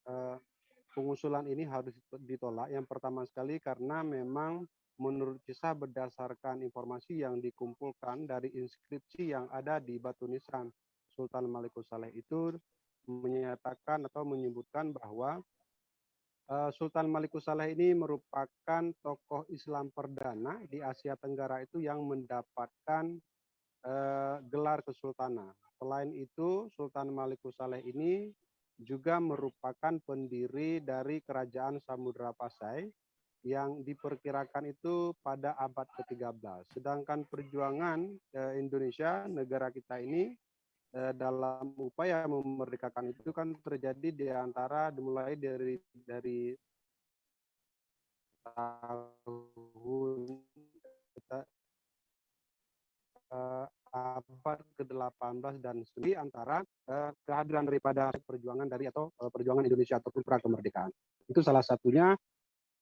pengusulan ini harus ditolak. Yang pertama sekali karena memang menurut Syisah berdasarkan informasi yang dikumpulkan dari inskripsi yang ada di batu nisan Sultan Malikus Saleh itu menyatakan atau menyebutkan bahwa Sultan Malikus Saleh ini merupakan tokoh Islam perdana di Asia Tenggara itu yang mendapatkan gelar kesultanan. Selain itu, Sultan Malikus Saleh ini juga merupakan pendiri dari Kerajaan Samudra Pasai yang diperkirakan itu pada abad ke-13. Sedangkan perjuangan Indonesia, negara kita ini, dalam upaya memerdekakan itu kan terjadi di antara dimulai dari tahun abad ke-18 dan di antara kehadiran daripada perjuangan dari atau perjuangan Indonesia ataupun pra kemerdekaan. Itu salah satunya.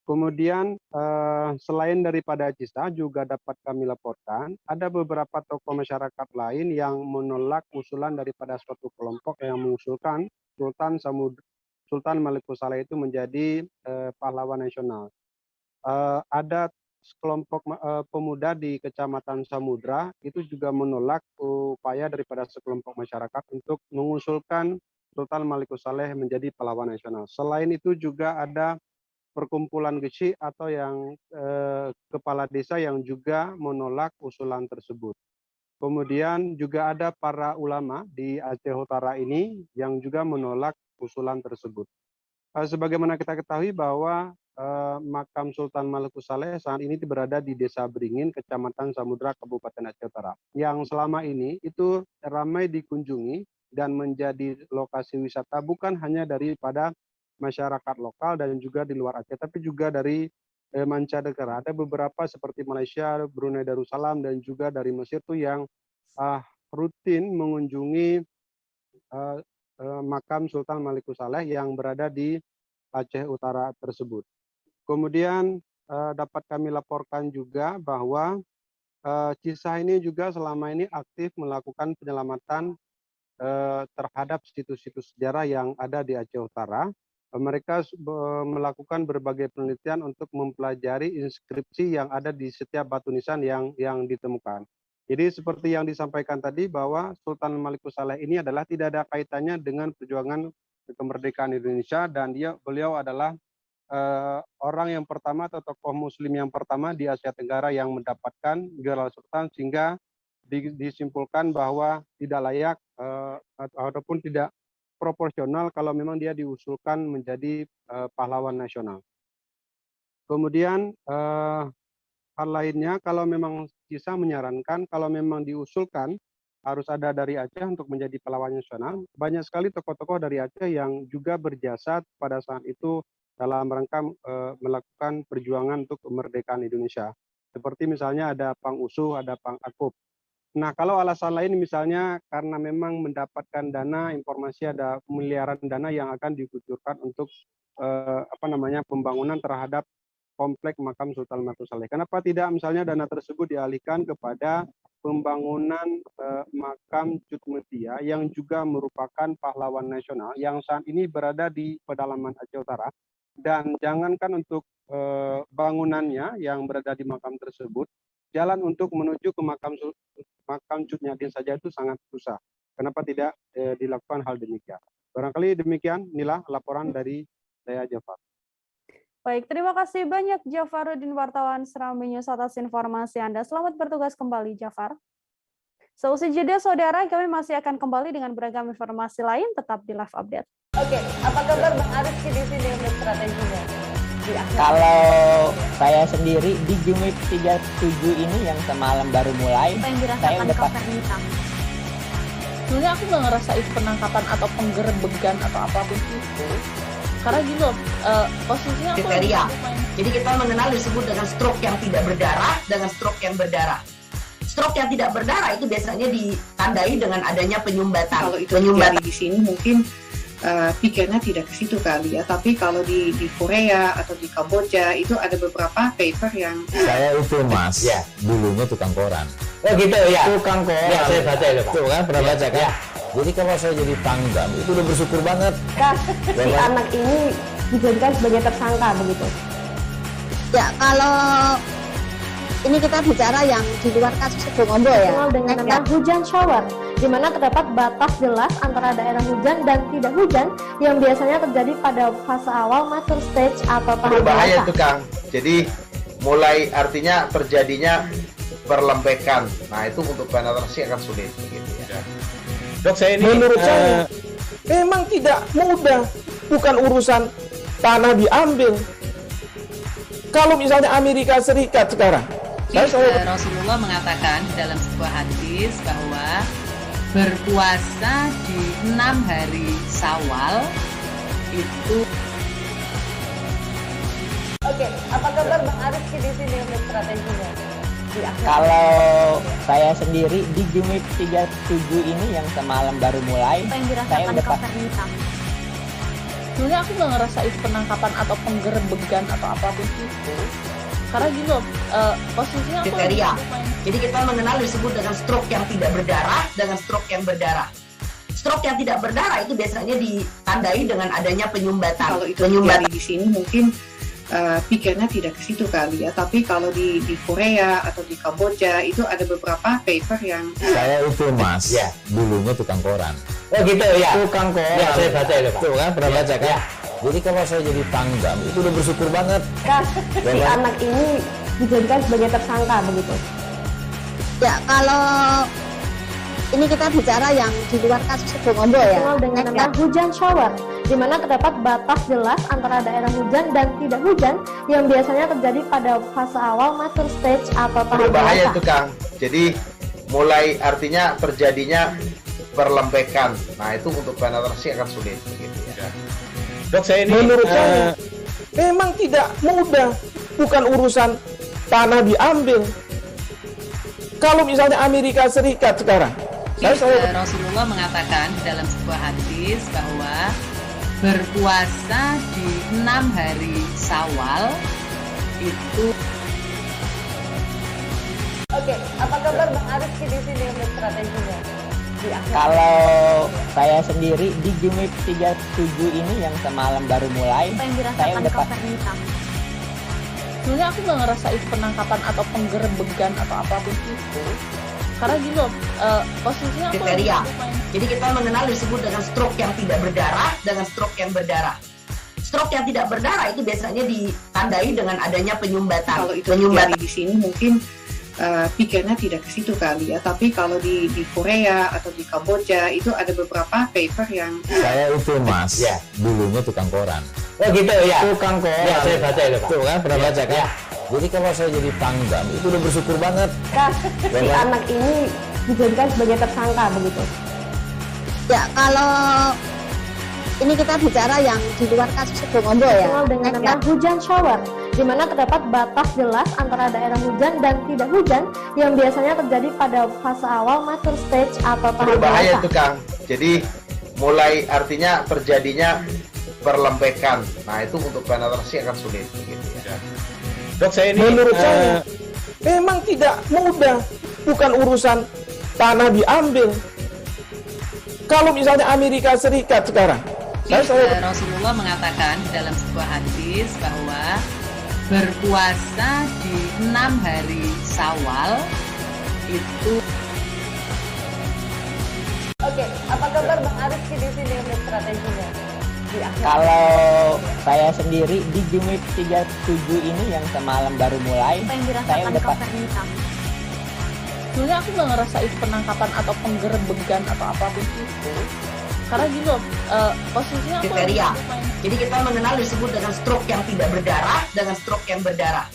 Kemudian selain daripada Cista juga dapat kami laporkan ada beberapa tokoh masyarakat lain yang menolak usulan daripada suatu kelompok yang mengusulkan Sultan Malikus Saleh itu menjadi pahlawan nasional. Ada kelompok pemuda di Kecamatan Samudra itu juga menolak upaya daripada sekelompok masyarakat untuk mengusulkan Sultan Malikus Saleh menjadi pahlawan nasional. Selain itu juga ada perkumpulan Gesi atau yang kepala desa yang juga menolak usulan tersebut. Kemudian juga ada para ulama di Aceh Utara ini yang juga menolak usulan tersebut. Sebagaimana kita ketahui bahwa makam Sultan Malikus Saleh saat ini berada di Desa Beringin, Kecamatan Samudra, Kabupaten Aceh Utara, yang selama ini itu ramai dikunjungi dan menjadi lokasi wisata bukan hanya daripada masyarakat lokal dan juga di luar Aceh, tapi juga dari mancanegara. Ada beberapa seperti Malaysia, Brunei Darussalam, dan juga dari Mesir tuh yang rutin mengunjungi makam Sultan Malikus Saleh yang berada di Aceh Utara tersebut. Kemudian dapat kami laporkan juga bahwa Cisah ini juga selama ini aktif melakukan penyelamatan terhadap situs-situs sejarah yang ada di Aceh Utara. Mereka melakukan berbagai penelitian untuk mempelajari inskripsi yang ada di setiap batu nisan yang ditemukan. Jadi seperti yang disampaikan tadi bahwa Sultan Malikus Saleh ini adalah tidak ada kaitannya dengan perjuangan kemerdekaan Indonesia, dan beliau adalah orang yang pertama atau tokoh muslim yang pertama di Asia Tenggara yang mendapatkan gelar sultan, sehingga disimpulkan bahwa tidak layak ataupun tidak proporsional kalau memang dia diusulkan menjadi pahlawan nasional. Kemudian hal lainnya, kalau memang bisa menyarankan kalau memang diusulkan harus ada dari Aceh untuk menjadi pahlawan nasional. Banyak sekali tokoh-tokoh dari Aceh yang juga berjasa pada saat itu dalam rangka melakukan perjuangan untuk kemerdekaan Indonesia. Seperti misalnya ada Pang Usuh, ada Pang Akub. Nah, kalau alasan lain misalnya karena memang mendapatkan dana, informasi ada miliaran dana yang akan dikucurkan untuk pembangunan terhadap komplek makam Sultan Malikus Saleh. Kenapa tidak misalnya dana tersebut dialihkan kepada pembangunan makam Cut Mutia yang juga merupakan pahlawan nasional yang saat ini berada di pedalaman Aceh Utara, dan jangankan untuk bangunannya yang berada di makam tersebut, jalan untuk menuju ke makam Cut Nyatin saja itu sangat susah. Kenapa tidak dilakukan hal demikian? Barangkali demikian, inilah laporan dari saya, Jafar. Baik, terima kasih banyak Jafaruddin, wartawan Serambi News, atas informasi Anda. Selamat bertugas kembali, Jafar. Seusai jeda, saudara, kami masih akan kembali dengan beragam informasi lain, tetap di Live Update. Oke, apa kabar Bang Aris di sini untuk strateginya? Kalau saya sendiri di Jumik 37 ini yang semalam baru mulai, saya udah sebenarnya aku nggak ngerasa itu penangkapan atau penggerebegan atau apapun itu, karena gitu posisinya aku kriteria. Jadi kita mengenal disebut dengan stroke yang tidak berdarah dengan stroke yang berdarah. Stroke yang tidak berdarah itu biasanya ditandai dengan adanya penyumbatan. Kalau itu terjadi di sini mungkin pikirnya tidak ke situ kali ya, tapi kalau di Korea atau di Kamboja itu ada beberapa paper yang saya itu Mas, ya, dulunya tukang koran. Oh gitu ya. Tukang koran. Ya, saya baca itu Pak. Tuh kan pernah baca kan? Ya. Jadi kalau saya jadi Pangdam itu udah bersyukur banget. Kak, si anak ini dijadikan sebagai tersangka begitu. Ya, kalau ini kita bicara yang di luar kasus Sebongondo ya. Dengan nama hujan shower, di mana terdapat batas jelas antara daerah hujan dan tidak hujan yang biasanya terjadi pada fase awal mature stage atau tahap berbahaya itu Kang. Jadi mulai artinya terjadinya perlembekan. Nah itu untuk penetrasi akan sulit begitu ya. Dok, saya ini menurut saya memang tidak mudah, bukan urusan tanah diambil. Kalau misalnya Amerika Serikat sekarang, Rasulullah mengatakan dalam sebuah hadis bahwa berpuasa di 6 hari Syawal itu. Oke, apa kabar Bang Aris di sini untuk strateginya? Kalau saya sendiri di Jumik 37 ini yang semalam baru mulai, saya udah sebenarnya aku nggak ngerasa itu penangkapan atau penggerebegan atau apapun itu, karena gitu posisinya aku kriteria. Jadi kita mengenal disebut dengan stroke yang tidak berdarah dengan stroke yang berdarah. Stroke yang tidak berdarah itu biasanya ditandai dengan adanya penyumbatan. Kalau itu terjadi di sini mungkin pikirnya tidak ke situ kali ya, tapi kalau di Korea atau di Kamboja itu ada beberapa paper yang saya itu Mas, ya, dulunya tukang koran. Oh gitu ya. Tukang koran. Ya, saya baca itu Pak. Tuh kan pernah baca kan? Ya. Jadi kalau saya jadi Pangdam itu udah bersyukur banget. Kak, si anak ini dijadikan sebagai tersangka begitu. Ya, kalau ini kita bicara yang di luar kasus Sebongondo ya. Dengan nama hujan shower, di mana terdapat batas jelas antara daerah hujan dan tidak hujan yang biasanya terjadi pada fase awal mature stage atau tahap berbahaya itu Kang. Jadi mulai artinya terjadinya perlembekan. Nah itu untuk penetrasi akan sulit begitu ya. Dok, saya ini menurut saya memang tidak mudah, bukan urusan tanah diambil. Kalau misalnya Amerika Serikat sekarang, Rasulullah mengatakan dalam sebuah hadis bahwa berpuasa di 6 hari Syawal itu. Oke, apa kabar Bang Aris di sini untuk strateginya? Kalau saya sendiri di Gimik 37 ini yang semalam baru mulai, saya udah sebenarnya aku nggak ngerasa itu penangkapan atau penggerebegan atau apapun itu, karena gini loh, posisinya aku kriteria. Jadi kita mengenal disebut dengan stroke yang tidak berdarah dengan stroke yang berdarah. Stroke yang tidak berdarah itu biasanya ditandai dengan adanya penyumbatan. Kalau itu terjadi di sini mungkin pikirnya tidak ke situ kali ya, tapi kalau di Korea atau di Kamboja itu ada beberapa paper yang Saya itu Mas, dulunya tukang koran. Oh gitu ya. Tukang koran. Ya, saya baca itu Pak. Tuh kan pernah baca kan? Jadi kalau saya jadi pangdam itu udah bersyukur banget. Si anak ini dijadikan sebagai tersangka begitu. Ya, kalau ini kita bicara yang di luar kasus Situbondo ya. Dengan nama hujan shower, di mana terdapat batas jelas antara daerah hujan dan tidak hujan yang biasanya terjadi pada fase awal mature stage atau tahap Berbahaya dewasa. itu Kang. Jadi mulai artinya terjadinya perlempekan. Nah itu untuk penetrasi akan sulit. Begitu ya. Dok, saya ini menurut saya memang tidak mudah, bukan urusan tanah diambil. Kalau misalnya Amerika Serikat sekarang, Rasulullah mengatakan dalam sebuah hadis bahwa berpuasa di 6 hari Syawal itu. Oke, apa kabar Bang Arif di sini untuk strateginya? Kalau saya sendiri di Gimik 37 ini yang semalam baru mulai, saya udah sebenarnya aku nggak ngerasa itu penangkapan atau penggerebegan atau apapun itu, karena gini loh, posisinya aku kriteria. Jadi kita mengenal disebut dengan stroke yang tidak berdarah dengan stroke yang berdarah.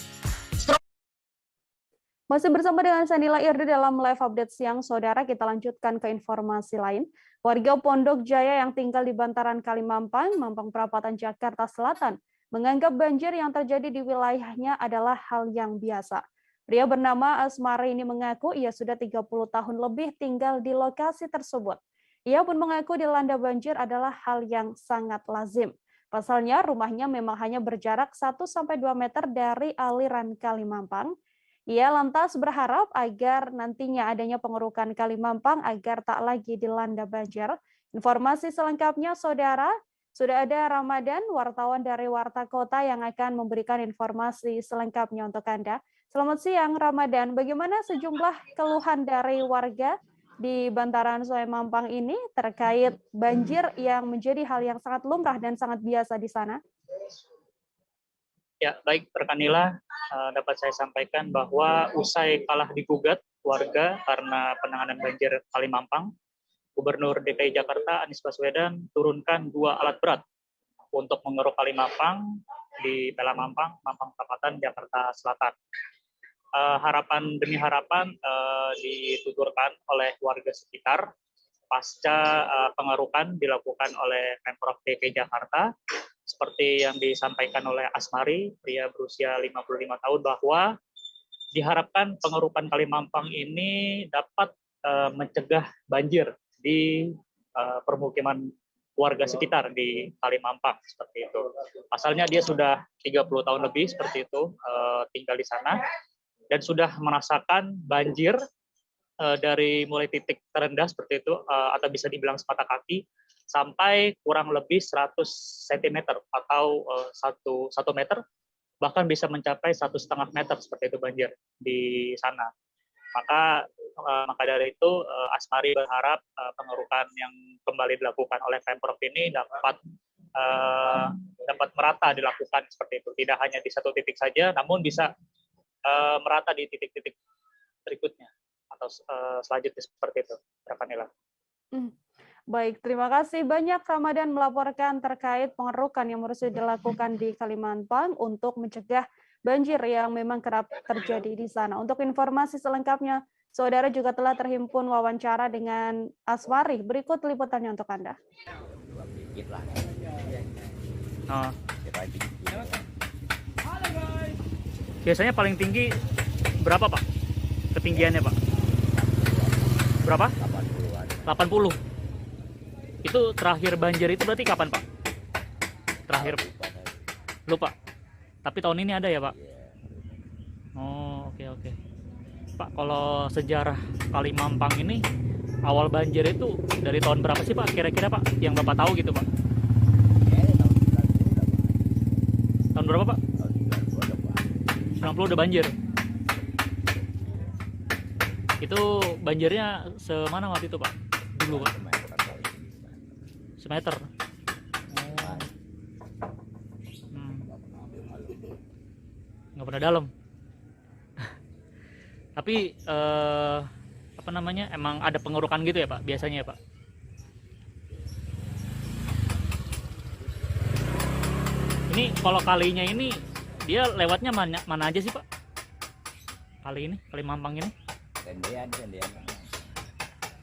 Masih bersama dengan Sanila Irdi dalam live update siang, saudara. Kita lanjutkan ke informasi lain. Warga Pondok Jaya yang tinggal di bantaran Kali Mampang, Mampang Perapatan, Jakarta Selatan, menganggap banjir yang terjadi di wilayahnya adalah hal yang biasa. Pria bernama Asmari ini mengaku ia sudah 30 tahun lebih tinggal di lokasi tersebut. Ia pun mengaku dilanda banjir adalah hal yang sangat lazim. Pasalnya rumahnya memang hanya berjarak 1-2 meter dari aliran Kali Mampang. Ia lantas berharap agar nantinya adanya pengerukan Kali Mampang agar tak lagi dilanda banjir. Informasi selengkapnya, saudara, sudah ada Ramadan, wartawan dari Warta Kota yang akan memberikan informasi selengkapnya untuk Anda. Selamat siang, Ramadan. Bagaimana sejumlah keluhan dari warga di bantaran Sungai Mampang ini terkait banjir yang menjadi hal yang sangat lumrah dan sangat biasa di sana? Ya, baik rekan Nila, dapat saya sampaikan bahwa usai kalah digugat warga karena penanganan banjir Kali Mampang, Gubernur DKI Jakarta Anies Baswedan turunkan 2 alat berat untuk mengeruk Kali Mampang di Pela Mampang, Mampang Perapatan, Jakarta Selatan. Harapan demi harapan dituturkan oleh warga sekitar pasca pengerukan dilakukan oleh Pemprov DKI Jakarta. Seperti yang disampaikan oleh Asmari, pria berusia 55 tahun, bahwa diharapkan pengerukan Kali Mampang ini dapat mencegah banjir di permukiman warga sekitar di Kali Mampang, seperti itu. Pasalnya dia sudah 30 tahun lebih seperti itu tinggal di sana dan sudah merasakan banjir dari mulai titik terendah seperti itu atau bisa dibilang semata kaki sampai kurang lebih 100 cm atau 1 meter, bahkan bisa mencapai 1,5 meter seperti itu banjir di sana. Maka dari itu Asmari berharap pengerukan yang kembali dilakukan oleh Pemprov ini dapat merata dilakukan seperti itu, tidak hanya di satu titik saja, namun bisa merata di titik-titik berikutnya atau selanjutnya seperti itu, Rakanila. Baik, terima kasih banyak Ramadan melaporkan terkait pengerukan yang harus dilakukan di Kali Mampang untuk mencegah banjir yang memang kerap terjadi di sana. Untuk informasi selengkapnya, saudara juga telah terhimpun wawancara dengan Asmari. Berikut liputannya untuk Anda. Biasanya paling tinggi berapa, Pak? Ketinggiannya, Pak? Berapa? 80. Itu terakhir banjir itu berarti kapan, Pak? Terakhir lupa. Tapi tahun ini ada ya, Pak? Oh, oke. Pak, kalau sejarah Kali Mampang ini awal banjir itu dari tahun berapa sih Pak? Kira-kira Pak, yang Bapak tahu gitu Pak? Tahun berapa Pak? 90 udah banjir. Itu banjirnya semana waktu itu Pak? Dulu Pak? Semeter. Nggak pernah dalam. Tapi apa namanya, emang ada pengerukan gitu ya Pak biasanya ya Pak? Ini kalau kalinya ini dia lewatnya mana aja sih Pak? Kali ini, Kali Mampang ini?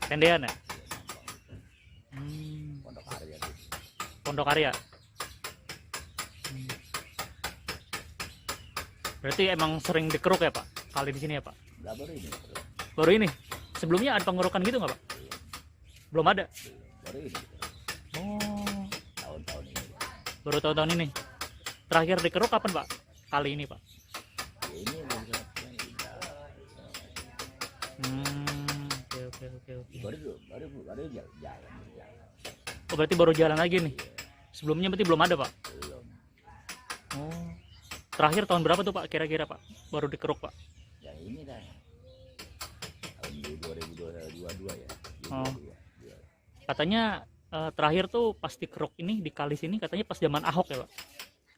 Tendean ya? Pondok Arya. Berarti emang sering dikeruk ya Pak? Kali di sini ya Pak? Baru ini? Sebelumnya ada pengerukan gitu nggak Pak? Belum ada? Oh. Baru tahun-tahun ini? Terakhir dikeruk kapan Pak? Kali ini Pak? Oke. Oh, berarti baru jalan lagi nih? Sebelumnya berarti belum ada Pak? Oh. Terakhir tahun berapa tuh Pak kira-kira Pak? Baru dikeruk Pak? Ya ini dah. Tahun 2022 ya. Oh. Katanya terakhir tuh pas dikeruk ini di kali sini katanya pas zaman Ahok ya Pak?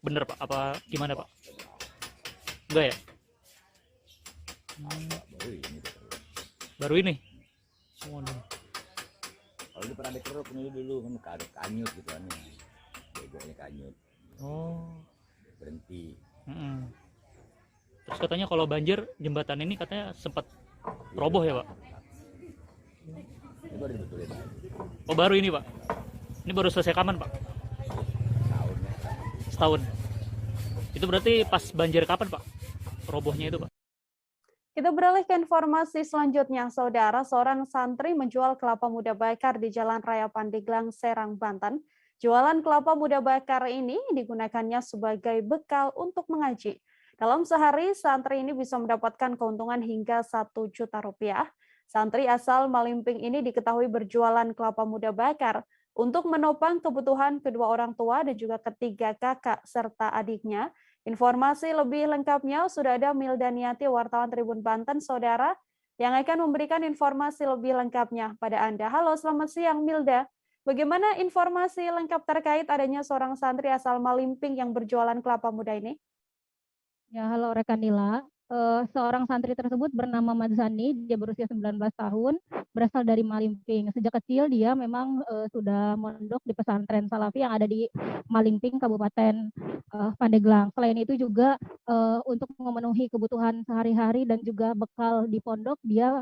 Bener Pak? Apa gimana Pak? Enggak ya? Baru ini? Oh, no. Kalau ini pernah dikeruk ini dulu kan kanyut gitu kan. Begonya kanyut. Oh. Berhenti. Terus katanya kalau banjir jembatan ini katanya sempat roboh ya Pak? Ini baru dibetulin. Oh baru ini Pak? Ini baru selesai kapan Pak? Setahun. Itu berarti pas banjir kapan Pak? Robohnya itu Pak? Kita beralih ke informasi selanjutnya, Saudara. Seorang santri menjual kelapa muda bakar di Jalan Raya Pandeglang, Serang, Banten. Jualan kelapa muda bakar ini digunakannya sebagai bekal untuk mengaji. Dalam sehari, santri ini bisa mendapatkan keuntungan hingga 1 juta rupiah. Santri asal Malimping ini diketahui berjualan kelapa muda bakar untuk menopang kebutuhan kedua orang tua dan juga ketiga kakak serta adiknya. Informasi lebih lengkapnya sudah ada Milda Niati, wartawan Tribun Banten, Saudara, yang akan memberikan informasi lebih lengkapnya pada Anda. Halo, selamat siang Milda. Bagaimana informasi lengkap terkait adanya seorang santri asal Malimping yang berjualan kelapa muda ini? Ya, halo rekan Nila. Seorang santri tersebut bernama Madzani, dia berusia 19 tahun, berasal dari Malimping. Sejak kecil dia memang sudah mondok di pesantren Salafi yang ada di Malimping, Kabupaten Pandeglang. Selain itu juga untuk memenuhi kebutuhan sehari-hari dan juga bekal di pondok, dia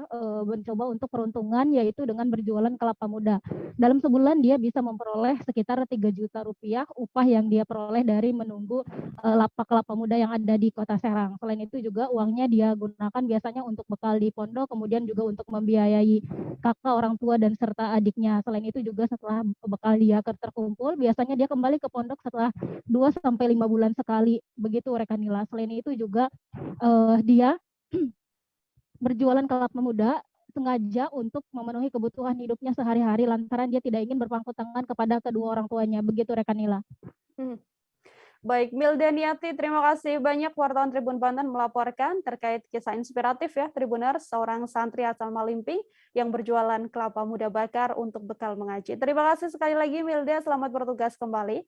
mencoba untuk peruntungan yaitu dengan berjualan kelapa muda. Dalam sebulan dia bisa memperoleh sekitar 3 juta rupiah upah yang dia peroleh dari menunggu lapak kelapa muda yang ada di Kota Serang. Selain itu juga uangnya dia gunakan biasanya untuk bekal di pondok, kemudian juga untuk membiayai kakak, orang tua, dan serta adiknya. Selain itu juga setelah bekal dia terkumpul, biasanya dia kembali ke pondok setelah 2-5 bulan sekali. Begitu rekan Nila. Selain itu juga dia berjualan kelapa muda sengaja untuk memenuhi kebutuhan hidupnya sehari-hari lantaran dia tidak ingin berpangku tangan kepada kedua orang tuanya. Begitu rekan Nila. Baik, Milda Niati, terima kasih banyak wartawan Tribun Banten melaporkan terkait kisah inspiratif ya Tribuners, seorang santri asal Malimping yang berjualan kelapa muda bakar untuk bekal mengaji. Terima kasih sekali lagi Milda, selamat bertugas kembali.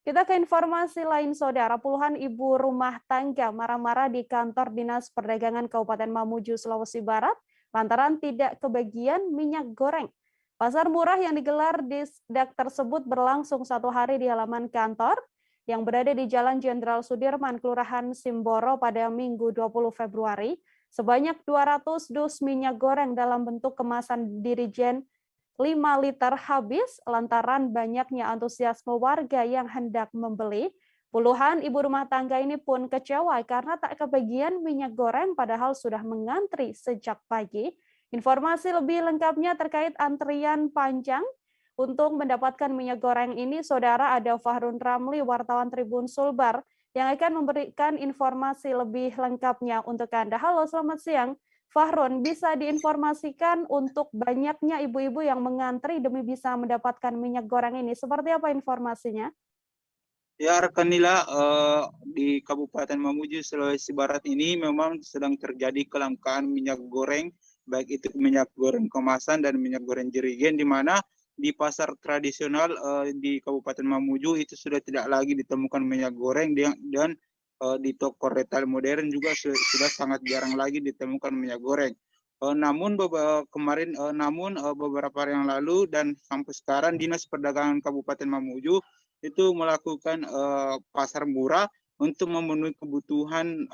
Kita ke informasi lain Saudara, puluhan ibu rumah tangga marah-marah di kantor Dinas Perdagangan Kabupaten Mamuju, Sulawesi Barat lantaran tidak kebagian minyak goreng. Pasar murah yang digelar di Disdak tersebut berlangsung 1 hari di halaman kantor yang berada di Jalan Jenderal Sudirman, Kelurahan Simboro pada Minggu 20 Februari. Sebanyak 200 dus minyak goreng dalam bentuk kemasan dirijen 5 liter habis lantaran banyaknya antusiasme warga yang hendak membeli. Puluhan ibu rumah tangga ini pun kecewa karena tak kebagian minyak goreng padahal sudah mengantri sejak pagi. Informasi lebih lengkapnya terkait antrian panjang untuk mendapatkan minyak goreng ini, Saudara, ada Fahrun Ramli, wartawan Tribun Sulbar, yang akan memberikan informasi lebih lengkapnya untuk Anda. Halo, selamat siang. Fahrun, bisa diinformasikan untuk banyaknya ibu-ibu yang mengantri demi bisa mendapatkan minyak goreng ini. Seperti apa informasinya? Ya, rekan Nila, di Kabupaten Mamuju, Sulawesi Barat ini memang sedang terjadi kelangkaan minyak goreng, baik itu minyak goreng kemasan dan minyak goreng jerigen, di mana di pasar tradisional di Kabupaten Mamuju itu sudah tidak lagi ditemukan minyak goreng, dan di toko retail modern juga sudah sangat jarang lagi ditemukan minyak goreng. Namun beberapa hari yang lalu dan sampai sekarang Dinas Perdagangan Kabupaten Mamuju itu melakukan pasar murah untuk memenuhi kebutuhan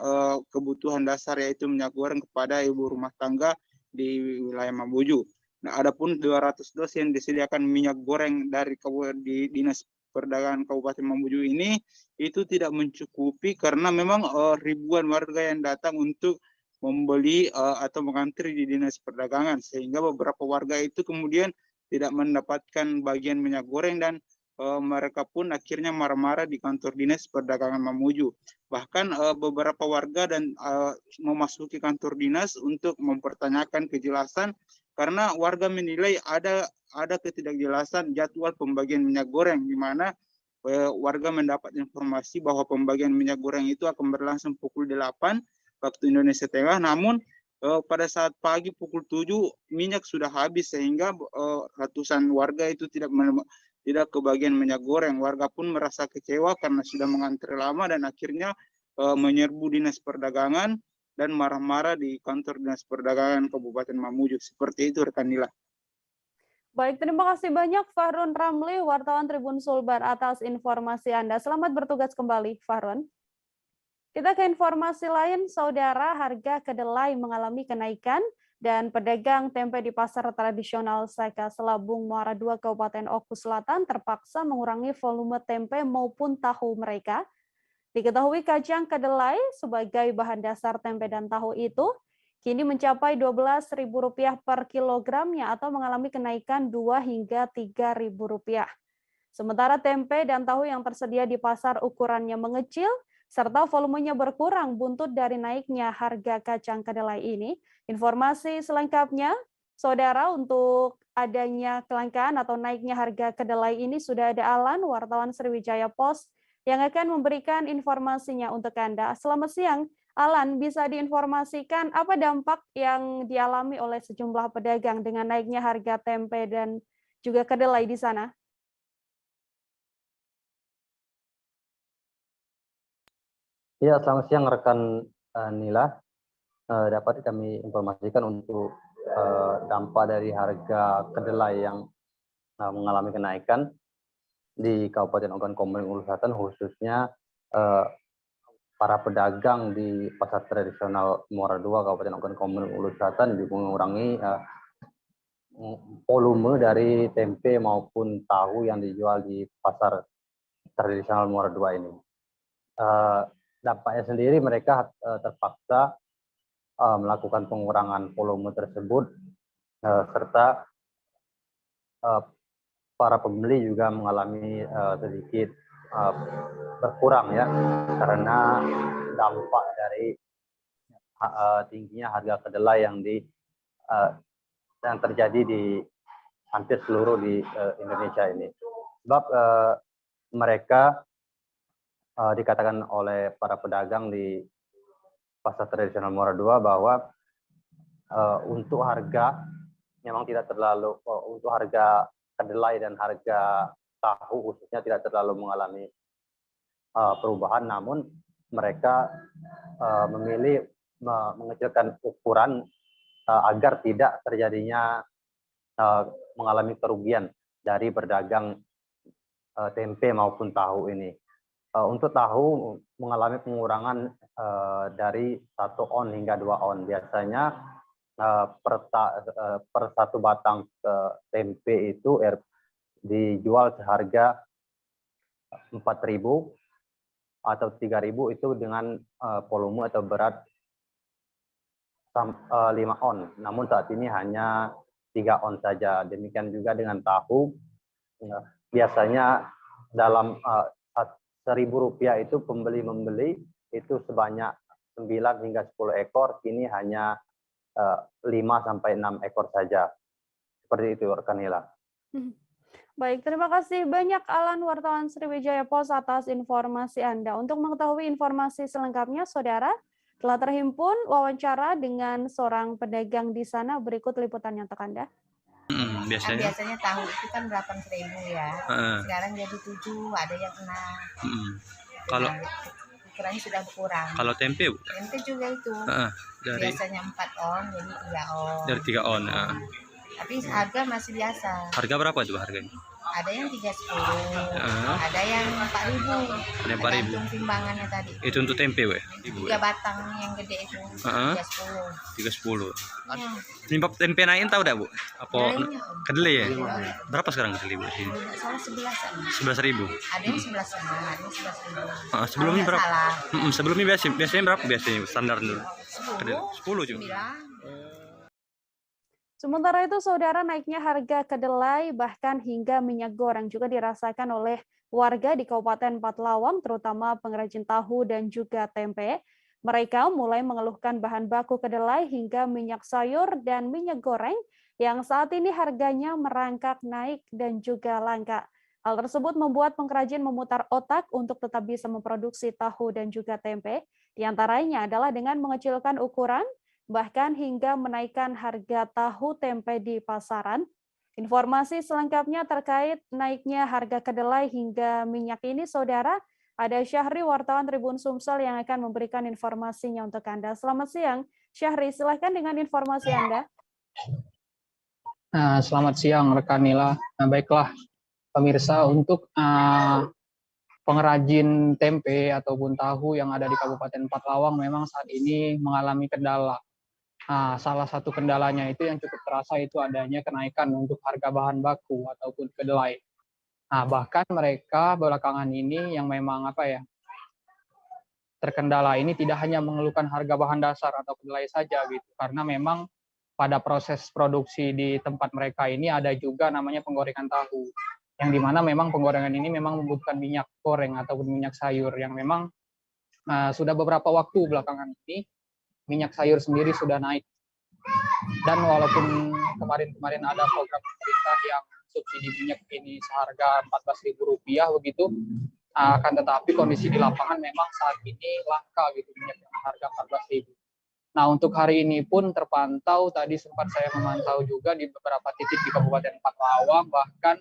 dasar, yaitu minyak goreng kepada ibu rumah tangga di wilayah Mamuju. Nah, adapun 200 dos yang disediakan minyak goreng dari Dinas Perdagangan Kabupaten Mamuju ini itu tidak mencukupi karena memang ribuan warga yang datang untuk membeli atau mengantri di Dinas Perdagangan, sehingga beberapa warga itu kemudian tidak mendapatkan bagian minyak goreng, dan mereka pun akhirnya marah-marah di kantor Dinas Perdagangan Mamuju. Bahkan beberapa warga dan memasuki kantor dinas untuk mempertanyakan kejelasan, karena warga menilai ada ketidakjelasan jadwal pembagian minyak goreng, di mana warga mendapat informasi bahwa pembagian minyak goreng itu akan berlangsung pukul 8 waktu Indonesia Tengah, namun pada saat pagi pukul 7 minyak sudah habis, sehingga ratusan warga itu tidak kebagian minyak goreng. Warga pun merasa kecewa karena sudah mengantri lama dan akhirnya menyerbu Dinas Perdagangan dan marah-marah di kantor Dinas Perdagangan Kabupaten Mamuju. Seperti itu, rekan Nila. Baik, terima kasih banyak Fahrun Ramli, wartawan Tribun Sulbar, atas informasi Anda. Selamat bertugas kembali, Fahrun. Kita ke informasi lain, saudara, harga kedelai mengalami kenaikan dan pedagang tempe di pasar tradisional Seka Selabung Muara II Kabupaten Oku Selatan terpaksa mengurangi volume tempe maupun tahu mereka. Diketahui kacang kedelai sebagai bahan dasar tempe dan tahu itu kini mencapai Rp12.000 per kilogramnya atau mengalami kenaikan 2 hingga Rp3.000. Sementara tempe dan tahu yang tersedia di pasar ukurannya mengecil serta volumenya berkurang buntut dari naiknya harga kacang kedelai ini. Informasi selengkapnya, saudara, untuk adanya kelangkaan atau naiknya harga kedelai ini sudah ada Alan, wartawan Sriwijaya Post, yang akan memberikan informasinya untuk Anda. Selamat siang, Alan, bisa diinformasikan apa dampak yang dialami oleh sejumlah pedagang dengan naiknya harga tempe dan juga kedelai di sana? Ya, selamat siang rekan Nila. Dapat kami informasikan untuk dampak dari harga kedelai yang mengalami kenaikan di Kabupaten Ogan Komering Ulu Selatan, khususnya para pedagang di pasar tradisional Muara II Kabupaten Ogan Komering Ulu Selatan mengurangi volume dari tempe maupun tahu yang dijual di pasar tradisional Muara II ini. Dampaknya sendiri mereka terpaksa melakukan pengurangan volume tersebut, serta para pembeli juga mengalami sedikit berkurang ya, karena dampak dari tingginya harga kedelai yang terjadi di hampir seluruh di Indonesia ini. Sebab mereka dikatakan oleh para pedagang di pasar tradisional Muara II bahwa untuk harga memang tidak terlalu, untuk harga kedelai dan harga tahu khususnya tidak terlalu mengalami perubahan, namun mereka memilih mengecilkan ukuran agar tidak terjadinya mengalami kerugian dari berdagang tempe maupun tahu ini. Untuk tahu mengalami pengurangan dari 1 on hingga 2 on. Biasanya per 1 batang tempe itu dijual seharga 4.000 atau 3.000 itu dengan volume atau berat 5 on. Namun saat ini hanya 3 on saja. Demikian juga dengan tahu. Biasanya dalam Rp1.000 itu pembeli membeli itu sebanyak 9 hingga 10 ekor, kini hanya 5 sampai 6 ekor saja. Seperti itu rekan Nila. Baik, terima kasih banyak Alan wartawan Sriwijaya Pos atas informasi Anda. Untuk mengetahui informasi selengkapnya, saudara, telah terhimpun wawancara dengan seorang pedagang di sana. Berikut liputannya untuk Anda. Biasanya tahu itu kan 8.000 ya. Sekarang jadi 7, ada yang 6. Kalau ukurannya sudah berkurang. Kalau tempe, Bu? Tempe juga itu. Dari Biasanya 4 on, jadi 3 on. Dari 3 on. Tapi harga masih biasa. Harga berapa coba harganya? Ada yang 310, ada yang 4.000. Ada 4.000. Tergantung timbangannya tadi. Itu untuk tempe, Bu? 3 batang yang gede itu. 310. 310. Ya. Penyebab tempe naik tahu dah, Bu? Apa kedelai ya? Iya. Berapa sekarang kedelai, Bu? Salah 11-an. 11.000. Ada yang 11-an, ada yang 11.000. Sebelumnya Kalau berapa? salah. Sebelumnya biasanya berapa biasanya standar dulu? 10 juga. Sementara itu, saudara, naiknya harga kedelai bahkan hingga minyak goreng juga dirasakan oleh warga di Kabupaten Pathlawang, terutama pengrajin tahu dan juga tempe. Mereka mulai mengeluhkan bahan baku kedelai hingga minyak sayur dan minyak goreng yang saat ini harganya merangkak naik dan juga langka. Hal tersebut membuat pengrajin memutar otak untuk tetap bisa memproduksi tahu dan juga tempe. Di antaranya adalah dengan mengecilkan ukuran, bahkan hingga menaikkan harga tahu tempe di pasaran. Informasi selengkapnya terkait naiknya harga kedelai hingga minyak ini, saudara, ada Syahri, wartawan Tribun Sumsel yang akan memberikan informasinya untuk Anda. Selamat siang, Syahri, silahkan dengan informasi Anda. Selamat siang, rekan Nila. Baiklah, pemirsa, untuk pengrajin tempe ataupun tahu yang ada di Kabupaten Pathlawang memang saat ini mengalami kendala. Salah satu kendalanya itu yang cukup terasa itu adanya kenaikan untuk harga bahan baku ataupun kedelai. Bahkan mereka belakangan ini yang memang terkendala ini tidak hanya mengeluhkan harga bahan dasar atau kedelai saja gitu, karena memang pada proses produksi di tempat mereka ini ada juga namanya penggorengan tahu, yang dimana memang penggorengan ini memang membutuhkan minyak goreng ataupun minyak sayur yang memang sudah beberapa waktu belakangan ini minyak sayur sendiri sudah naik. Dan walaupun kemarin ada program pemerintah yang subsidi minyak ini seharga Rp14.000 begitu, akan tetapi kondisi di lapangan memang saat ini langka gitu minyak dengan harga 14.000. Nah, untuk hari ini pun terpantau, tadi sempat saya memantau juga di beberapa titik di Kabupaten Pathlawang, bahkan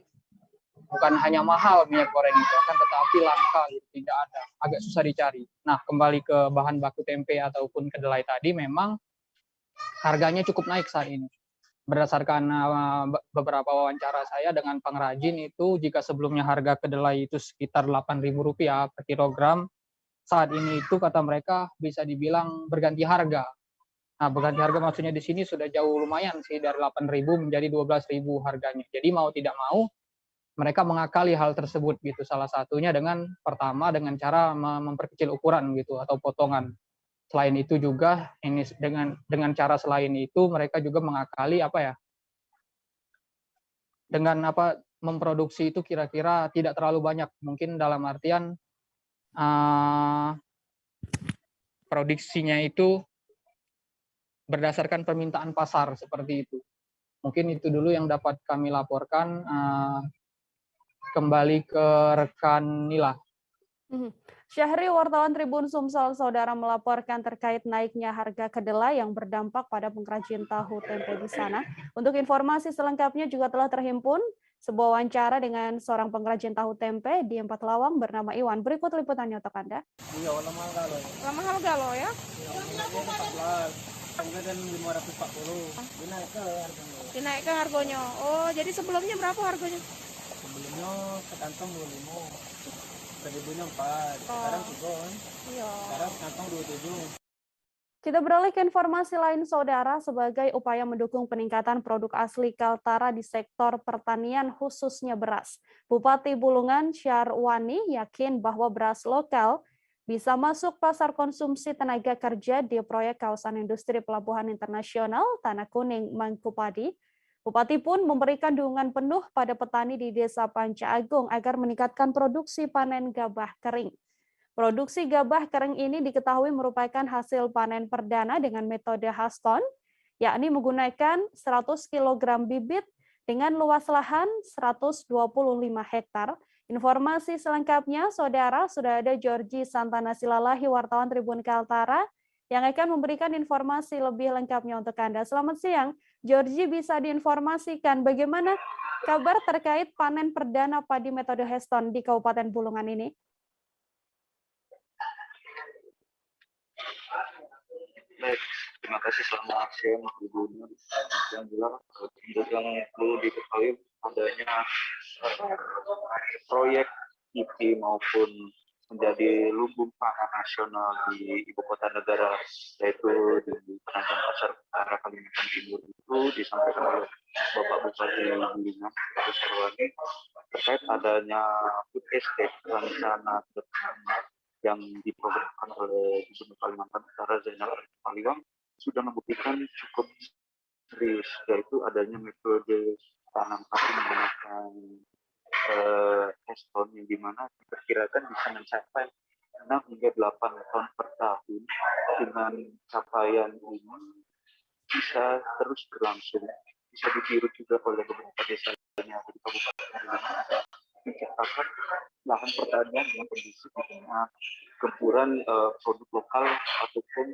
bukan hanya mahal minyak goreng itu, akan tetapi langka gitu, tidak ada, agak susah dicari. Nah, kembali ke bahan baku tempe ataupun kedelai tadi, memang harganya cukup naik saat ini. Berdasarkan beberapa wawancara saya dengan pengrajin itu, jika sebelumnya harga kedelai itu sekitar Rp8.000 per kilogram, saat ini itu kata mereka bisa dibilang berganti harga. Nah, berganti harga maksudnya di sini sudah jauh lumayan sih, dari 8.000 menjadi 12.000 harganya. Jadi mau tidak mau mereka mengakali hal tersebut gitu. Salah satunya dengan pertama dengan cara memperkecil ukuran gitu atau potongan. Selain itu juga ini dengan cara selain itu mereka juga mengakali dengan memproduksi itu kira-kira tidak terlalu banyak. Mungkin dalam artian produksinya itu berdasarkan permintaan pasar seperti itu. Mungkin itu dulu yang dapat kami laporkan. Kembali ke rekan Nila. Syahri, wartawan Tribun Sumsel, saudara, melaporkan terkait naiknya harga kedelai yang berdampak pada pengrajin tahu tempe di sana. Untuk informasi selengkapnya juga telah terhimpun sebuah wawancara dengan seorang pengrajin tahu tempe di Pathlawang bernama Iwan. Berikut liputannya untuk Anda. Iya, Mahal galo ya? 14, kemudian 540. Dinaikkan harganya. Oh, jadi sebelumnya berapa harganya? Sebelumnya sekantong 25. Seribunya 4, sekarang turun. Iya. Sekarang sekantong 27. Kita beralih ke informasi lain, saudara. Sebagai upaya mendukung peningkatan produk asli Kaltara di sektor pertanian, khususnya beras, Bupati Bulungan Syarwani yakin bahwa beras lokal bisa masuk pasar konsumsi tenaga kerja di proyek kawasan industri Pelabuhan Internasional Tanah Kuning, Mangkupadi. Bupati pun memberikan dukungan penuh pada petani di Desa Panca Agung agar meningkatkan produksi panen gabah kering. Produksi gabah kering ini diketahui merupakan hasil panen perdana dengan metode Haston yakni menggunakan 100 kg bibit dengan luas lahan 125 hektar. Informasi selengkapnya, Saudara, sudah ada Georgie Santana Silalahi, wartawan Tribun Kaltara, yang akan memberikan informasi lebih lengkapnya untuk Anda. Selamat siang, Georgie, bisa diinformasikan bagaimana kabar terkait panen perdana padi metode Heston di Kabupaten Bulungan ini? Baik, terima kasih, selamat siang Ibu Nur. Yang jelas yang perlu diketahui adanya proyek IP maupun menjadi lumbung pangan nasional di ibu kota negara, yaitu di Penajam Pasar Utara, Kalimantan Timur, itu disampaikan oleh Bapak Bupati Bulungan, Agus Herwani, terkait adanya food estate rencana bersama yang diprogramkan oleh Gubernur Kalimantan Utara Zainal Arifin Paliwang sudah membuktikan cukup serius, yaitu adanya metode tanam padi menggunakan Heston, yang dimana diperkirakan bisa mencapai 6 hingga 8 ton per tahun. Dengan capaian ini bisa terus berlangsung, bisa ditiru juga oleh beberapa desa yang ada di Kabupaten Bulungan, menciptakan lahan pertanian yang kondusif dengan gempuran produk lokal ataupun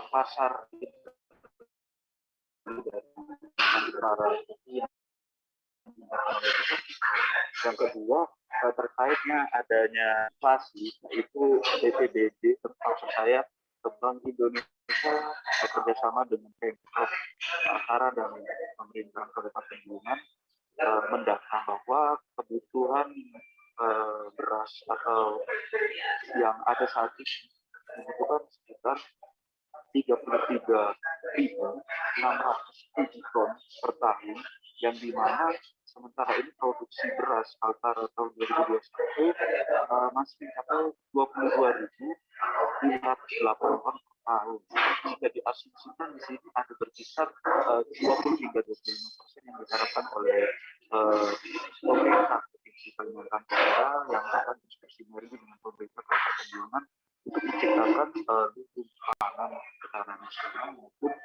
pasar Yang kedua, terkaitnya adanya inflasi, yaitu BPBD, maksud saya Bank Indonesia bekerjasama dengan Pemprov Kaltara dan pemerintah Kabupaten Bulungan mendata bahwa kebutuhan beras atau yang ada saat ini membutuhkan sekitar 33.607 ton per tahun, yang dimana sementara ini produksi beras Kaltara tahun 2021 masih mencapai 22.508 ton per tahun. Jika diasumsikan di sini ada berkisar 20 hingga 25% yang diharapkan oleh pemerintah Provinsi Kalimantan Utara yang akan bersinergi dengan pemerintah Kabupaten Bulungan untuk menciptakan lumbung pangan secara nasional maupun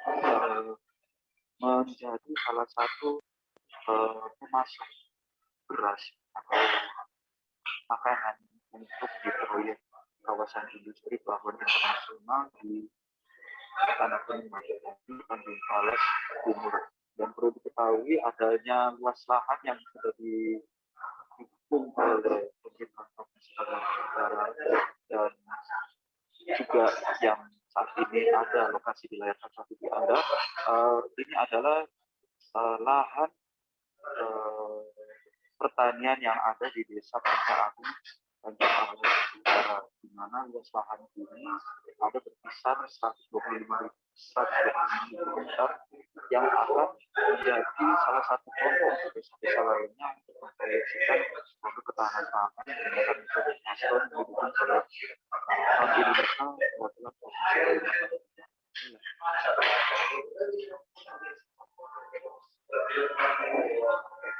menjadi salah satu pemasok beras atau makanan untuk di proyek kawasan industri pelabuhan internasional di Tanah Pening, Tanjung Pales Timur. Dan perlu diketahui adanya luas lahan yang sudah didukung oleh pemerintah Provinsi Kalimantan Utara dan juga yang saat ini ada lokasi di layar kaca TV Anda. Ini adalah lahan pertanian yang ada di Desa Panca Agung, Tanjung Pales Utara, di mana luas lahan ini ada berkisar 125.000 hektar yang akan menjadi salah satu contoh untuk desa-desa lainnya untuk memproyeksikan produk ketahanan pangan dengan metode Heston didukung oleh Bank Indonesia mewakili Provinsi Kalimantan.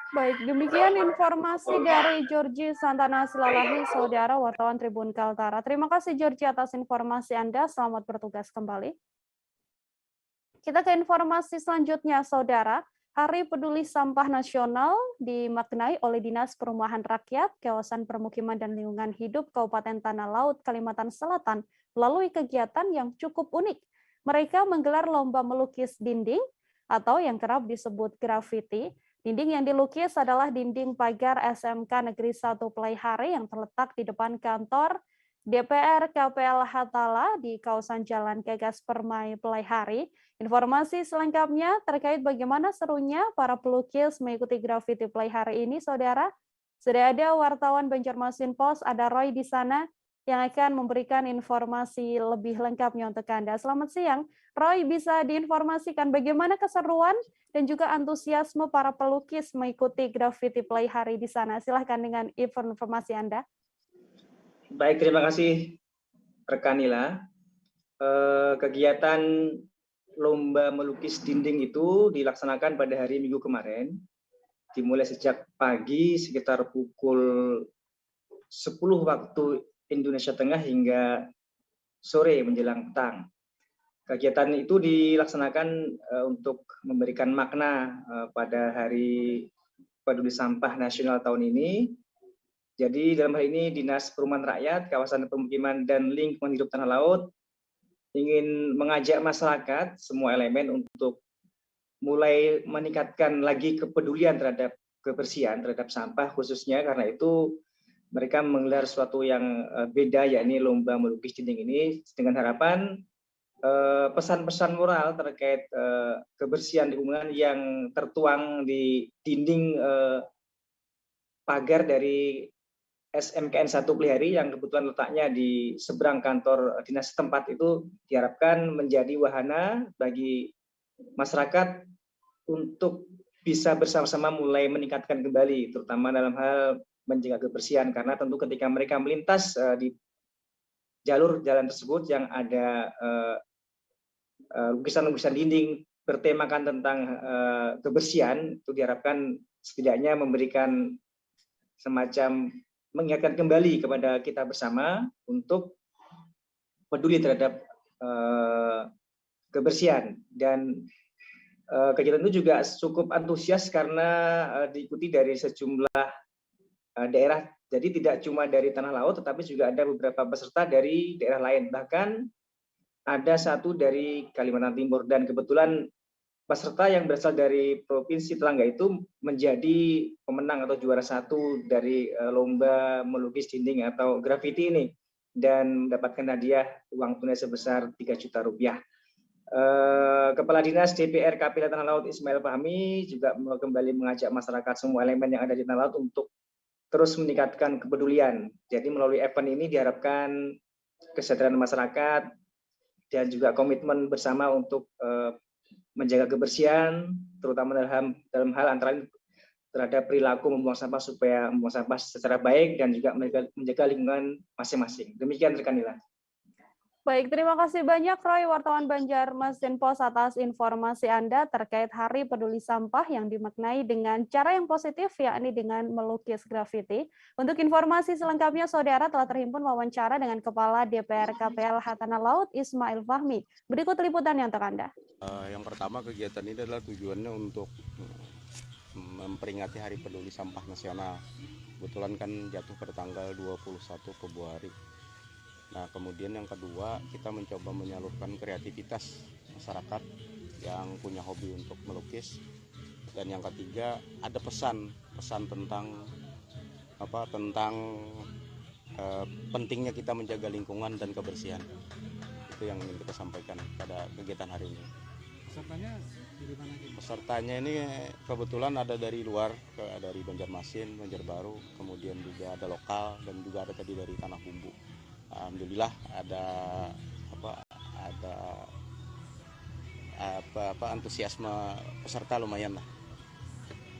Baik, demikian informasi dari Georgie Santana Silalahi, Saudara wartawan Tribun Kaltara. Terima kasih Georgie atas informasi Anda. Selamat bertugas kembali. Kita ke informasi selanjutnya, Saudara. Hari Peduli Sampah Nasional dimaknai oleh Dinas Perumahan Rakyat, Kawasan Permukiman dan Lingkungan Hidup Kabupaten Tanah Laut, Kalimantan Selatan melalui kegiatan yang cukup unik. Mereka menggelar lomba melukis dinding atau yang kerap disebut grafiti. Dinding yang dilukis adalah dinding pagar SMK Negeri 1 Pelaihari yang terletak di depan kantor DPR KPL Hatala di kawasan Jalan Gagas Permai Pelaihari. Informasi selengkapnya terkait bagaimana serunya para pelukis mengikuti grafiti Pelaihari ini, Saudara. Sudah ada wartawan Banjarmasin Post, ada Roy di sana yang akan memberikan informasi lebih lengkapnya untuk Anda. Selamat siang. Roy, bisa diinformasikan bagaimana keseruan dan juga antusiasme para pelukis mengikuti grafiti Pelaihari di sana? Silahkan dengan informasi Anda. Baik, terima kasih rekan Nila. Kegiatan lomba melukis dinding itu dilaksanakan pada hari Minggu kemarin, dimulai sejak pagi sekitar pukul 10 waktu Indonesia Tengah hingga sore menjelang petang. Kegiatan itu dilaksanakan untuk memberikan makna pada Hari Peduli Sampah Nasional tahun ini. Jadi dalam hal ini Dinas Perumahan Rakyat, Kawasan Pemukiman dan Lingkungan Hidup Tanah Laut ingin mengajak masyarakat semua elemen untuk mulai meningkatkan lagi kepedulian terhadap kebersihan, terhadap sampah khususnya, karena itu mereka menggelar sesuatu yang beda, yakni lomba melukis dinding ini dengan harapan pesan-pesan moral terkait kebersihan lingkungan yang tertuang di dinding pagar dari SMKN 1 Pelihari yang kebetulan letaknya di seberang kantor dinas setempat itu diharapkan menjadi wahana bagi masyarakat untuk bisa bersama-sama mulai meningkatkan kembali, terutama dalam hal menjaga kebersihan, karena tentu ketika mereka melintas di jalur jalan tersebut yang ada lukisan-lukisan dinding bertemakan tentang kebersihan, itu diharapkan setidaknya memberikan semacam mengingatkan kembali kepada kita bersama untuk peduli terhadap kebersihan. Dan kegiatan itu juga cukup antusias karena diikuti dari sejumlah daerah, jadi tidak cuma dari Tanah Laut tetapi juga ada beberapa peserta dari daerah lain, bahkan ada satu dari Kalimantan Timur, dan kebetulan peserta yang berasal dari provinsi tetangga itu menjadi pemenang atau juara satu dari lomba melukis dinding atau graffiti ini dan mendapatkan hadiah uang tunai sebesar 3 juta rupiah. Kepala Dinas DPR KP Tanah Laut Ismail Fahmi juga kembali mengajak masyarakat semua elemen yang ada di Tanah Laut untuk terus meningkatkan kepedulian. Jadi melalui event ini diharapkan kesadaran masyarakat dan juga komitmen bersama untuk menjaga kebersihan, terutama dalam hal antara terhadap perilaku membuang sampah supaya membuang sampah secara baik dan juga menjaga lingkungan masing-masing. Demikian rekan Nila. Baik, terima kasih banyak Roy, wartawan Banjarmasin Pos atas informasi Anda terkait Hari Peduli Sampah yang dimaknai dengan cara yang positif, yakni dengan melukis grafiti. Untuk informasi selengkapnya, Saudara telah terhimpun wawancara dengan Kepala DPR KPLH Tanah Laut Ismail Fahmi. Berikut liputannya untuk Anda. Yang pertama, kegiatan ini adalah tujuannya untuk memperingati Hari Peduli Sampah Nasional. Kebetulan kan jatuh pada tanggal 21 Februari. Nah, kemudian yang kedua, kita mencoba menyalurkan kreativitas masyarakat yang punya hobi untuk melukis. Dan yang ketiga, ada pesan tentang pentingnya kita menjaga lingkungan dan kebersihan. Itu yang ingin kita sampaikan pada kegiatan hari ini. Pesertanya dari mana? Pesertanya ini kebetulan ada dari luar, dari Banjarmasin, Banjarbaru, kemudian juga ada lokal dan juga ada tadi dari Tanah Bumbu. Alhamdulillah ada antusiasme peserta lumayan lah.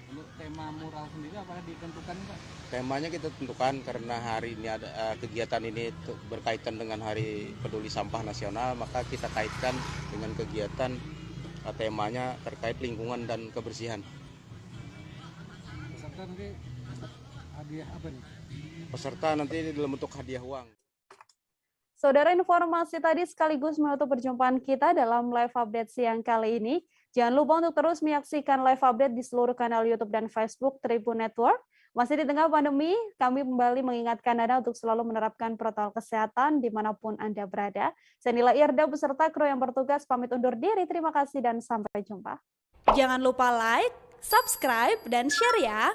Untuk tema mural sendiri apakah ditentukan, Pak? Temanya kita tentukan karena hari ini ada kegiatan ini berkaitan dengan Hari Peduli Sampah Nasional, maka kita kaitkan dengan kegiatan temanya terkait lingkungan dan kebersihan. Peserta nanti hadiah apa nih? Peserta nanti dalam bentuk hadiah uang. Saudara, informasi tadi sekaligus menutup perjumpaan kita dalam live update siang kali ini. Jangan lupa untuk terus menyaksikan live update di seluruh kanal YouTube dan Facebook Tribun Network. Masih di tengah pandemi, kami kembali mengingatkan Anda untuk selalu menerapkan protokol kesehatan dimanapun Anda berada. Saya Nila Irda beserta kru yang bertugas pamit undur diri. Terima kasih dan sampai jumpa. Jangan lupa like, subscribe, dan share ya.